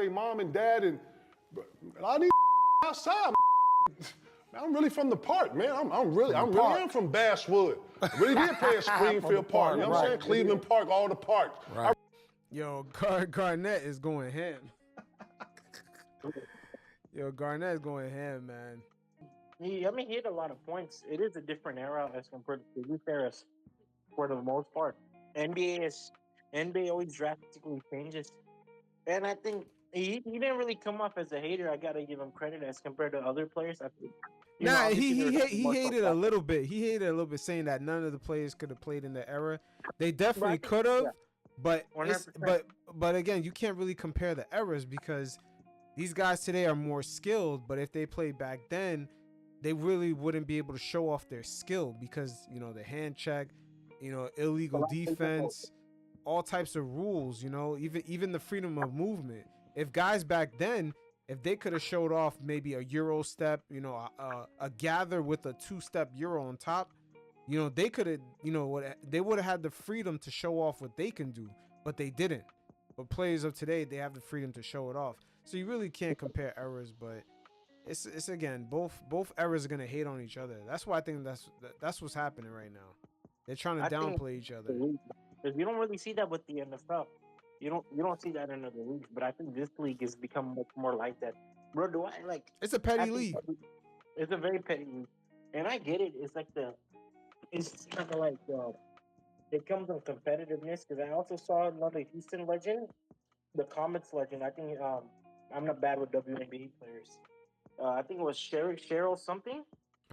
these mom and dad and a lot of these outside. Man, I'm really from the park, man. I'm really from Basswood. I really did play at Springfield Park. You know what I'm saying? Cleveland Park, all the parks. Right. Yo, Garnett is going ham. Yo, Garnett is going ham, man. He hit a lot of points. It is a different era as compared to this era for the most part. NBA always drastically changes. And I think he didn't really come off as a hater. I gotta give him credit as compared to other players. I think. He hated a little bit. He hated a little bit, saying that none of the players could have played in the era. They definitely could have, but again, you can't really compare the eras because these guys today are more skilled. But if they played back then, they really wouldn't be able to show off their skill because, you know, the hand check, you know, illegal defense, all types of rules, you know, even the freedom of movement. If guys back then, if they could have showed off maybe a Euro step, you know, a gather with a 2-step Euro on top, you know, they could have, you know, they would have had the freedom to show off what they can do, but they didn't. But players of today, they have the freedom to show it off. So you really can't compare eras, but it's again, both eras are gonna hate on each other. That's why I think that's what's happening right now. They're trying to downplay each other. Because you don't really see that with the NFL. You don't see that in other leagues, but I think this league has become much more like that. Bro, do I like? It's a petty league. It's a very petty league, and I get it. It's like it's kind of like it comes with competitiveness. Because I also saw another Houston legend, the Comets legend. I think I'm not bad with WNBA players. I think it was Cheryl something.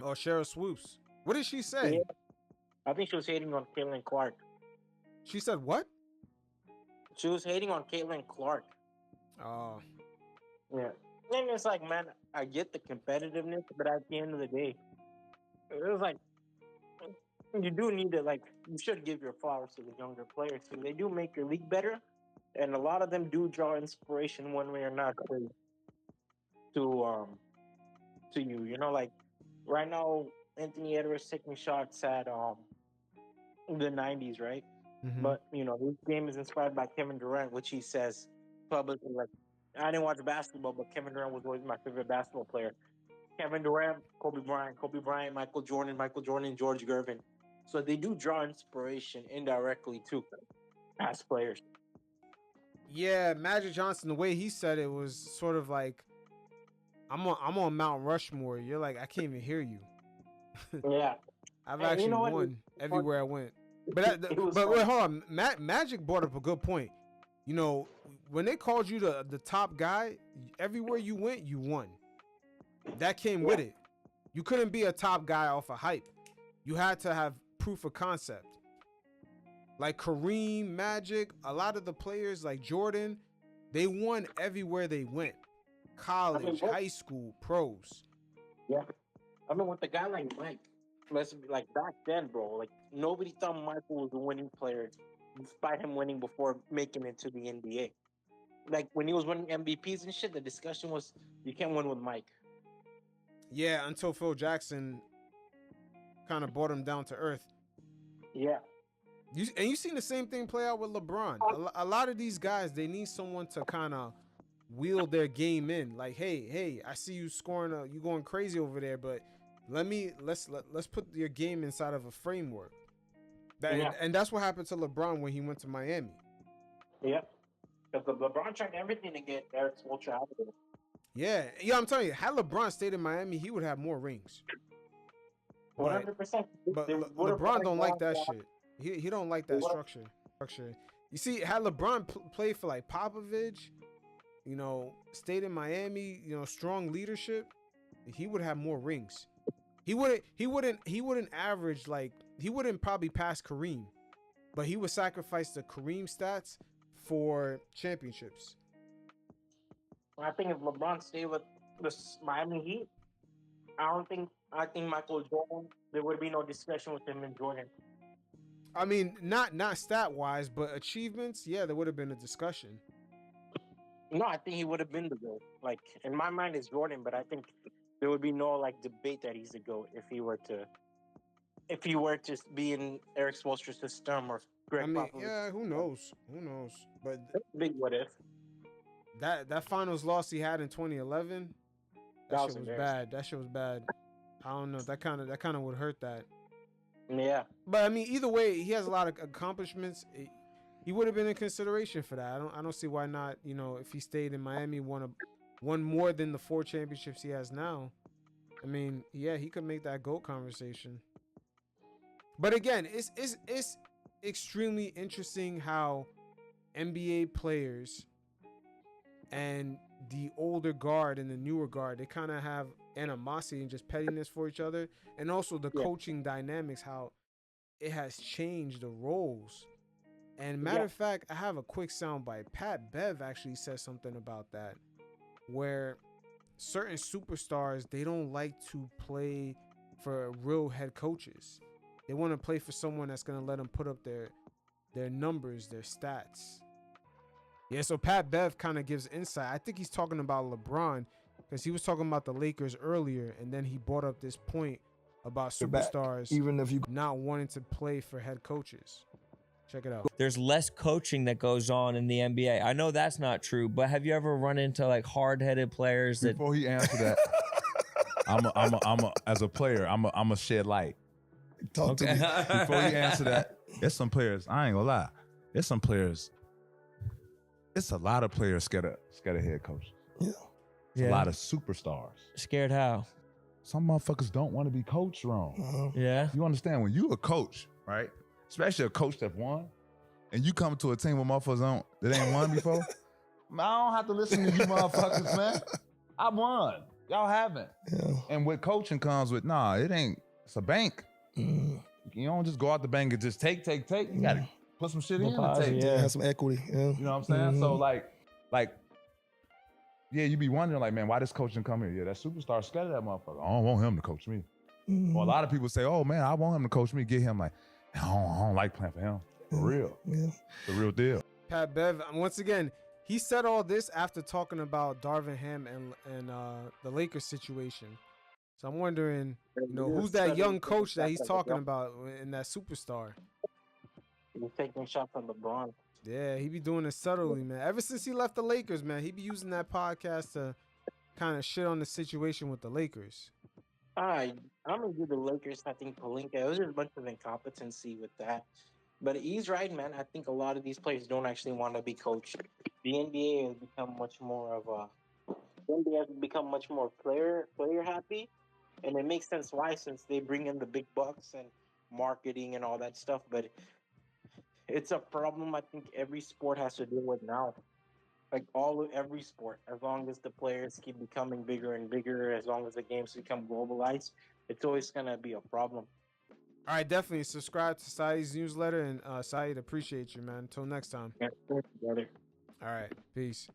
Oh, Cheryl Swoops. What did she say? Yeah. I think she was hating on Caitlin Clark. She said what? She was hating on Caitlin Clark. Oh. Yeah. And it's like, man, I get the competitiveness, but at the end of the day, it was like, you do need to, like, you should give your flowers to the younger players. So they do make your league better, and a lot of them do draw inspiration one way or another to you. You know, like, right now, Anthony Edwards taking shots at the 90s, right? Mm-hmm. But, you know, his game is inspired by Kevin Durant, which he says publicly, like, I didn't watch basketball, but Kevin Durant was always my favorite basketball player. Kevin Durant, Kobe Bryant, Michael Jordan, George Gervin. So they do draw inspiration indirectly, too, as players. Yeah, Magic Johnson, the way he said it was sort of like, I'm on Mount Rushmore. You're like, I can't even hear you. Yeah. I've actually won everywhere I went. But wait, hold on. Magic brought up a good point. You know, when they called you the top guy, everywhere you went, you won. That came with it. You couldn't be a top guy off of hype. You had to have proof of concept. Like Kareem, Magic, a lot of the players like Jordan, they won everywhere they went. College, high school, pros. Yeah. I mean, with a guy like Mike, let's be like back then, bro, like nobody thought Michael was a winning player despite him winning before making it to the NBA. Like when he was winning MVPs and shit, the discussion was you can't win with Mike. Yeah, until Phil Jackson kind of brought him down to earth. Yeah. You seen the same thing play out with LeBron. A lot of these guys, they need someone to kind of wheel their game in. Like, hey, I see you scoring, you going crazy over there, but let's put your game inside of a framework. And that's what happened to LeBron when he went to Miami. Yeah, because LeBron tried everything to get Eric Spoelstra out of there. Yeah, I'm telling you, had LeBron stayed in Miami, he would have more rings. 100%. But LeBron don't like that shit. He don't like that structure. You see, had LeBron played for like Popovich, you know, stayed in Miami, you know, strong leadership, he would have more rings. He wouldn't average, like, he wouldn't probably pass Kareem, but he would sacrifice the Kareem stats for championships. I think if LeBron stayed with the Miami Heat, I think Michael Jordan, there would be no discussion with him and Jordan. I mean, not stat wise, but achievements, yeah, there would have been a discussion. No, I think he would have been the GOAT. Like, in my mind, it's Jordan, but I think there would be no like debate that he's the GOAT if he were to be in Eric Spoelstra's system or Greg Popovich. Yeah, who knows? But big what if. That finals loss he had in 2011, that shit was bad. I don't know. That kind of would hurt that. Yeah. But I mean, either way, he has a lot of accomplishments. He would have been in consideration for that. I don't see why not. You know, if he stayed in Miami, won more than the 4 championships he has now. I mean, yeah, he could make that GOAT conversation. But again, it's extremely interesting how NBA players and the older guard and the newer guard, they kind of have animosity and just pettiness for each other, and also the coaching dynamics, how it has changed the roles. And matter of fact, I have a quick soundbite. Pat Bev actually said something about that, where certain superstars, they don't like to play for real head coaches. They want to play for someone that's going to let them put up their numbers, their stats. Yeah, so Pat Bev kind of gives insight. I think he's talking about LeBron because he was talking about the Lakers earlier, and then he brought up this point about superstars even if you not wanting to play for head coaches. Check it out. There's less coaching that goes on in the NBA. I know that's not true, but have you ever run into like hard-headed players that? Before he answer that, I'm a as a player, I'm a shed light. Talk to me. Before you answer that, there's some players, I ain't gonna lie. There's some players, it's a lot of players scared of head coaches. Yeah. It's a lot of superstars. Scared how? Some motherfuckers don't want to be coached wrong. Yeah. You understand, when you a coach, right? Especially a coach that won, and you come to a team with motherfuckers that ain't won before, man, I don't have to listen to you motherfuckers, man. I won. Y'all haven't. Yeah. And with coaching comes with, it ain't, it's a bank. You don't just go out the bank and just take. You gotta put some shit in to take. Yeah, have some equity. Yeah. You know what I'm saying? So like, yeah, you be wondering like, man, why this coaching come here? Yeah, that superstar scared of that motherfucker. I don't want him to coach me. Or a lot of people say, oh man, I want him to coach me. Get him like, I don't like playing for him. For real. Yeah. The real deal. Pat Bev, once again, he said all this after talking about Darvin Ham and the Lakers situation. So I'm wondering, who's that young coach that he's talking about in that superstar? He's taking shots on LeBron. Yeah, he be doing it subtly, man. Ever since he left the Lakers, man, he be using that podcast to kind of shit on the situation with the Lakers. I'm gonna do the Lakers. I think Pelinka. It was just a bunch of incompetency with that. But he's right, man. I think a lot of these players don't actually want to be coached. The NBA has become much more player happy, and it makes sense why, since they bring in the big bucks and marketing and all that stuff. But it's a problem I think every sport has to deal with now. Like every sport, as long as the players keep becoming bigger and bigger, as long as the games become globalized, it's always gonna be a problem. All right, definitely subscribe to Sai's newsletter, and Saeed, appreciate you, man. Until next time. Yeah, thanks, brother. All right, peace.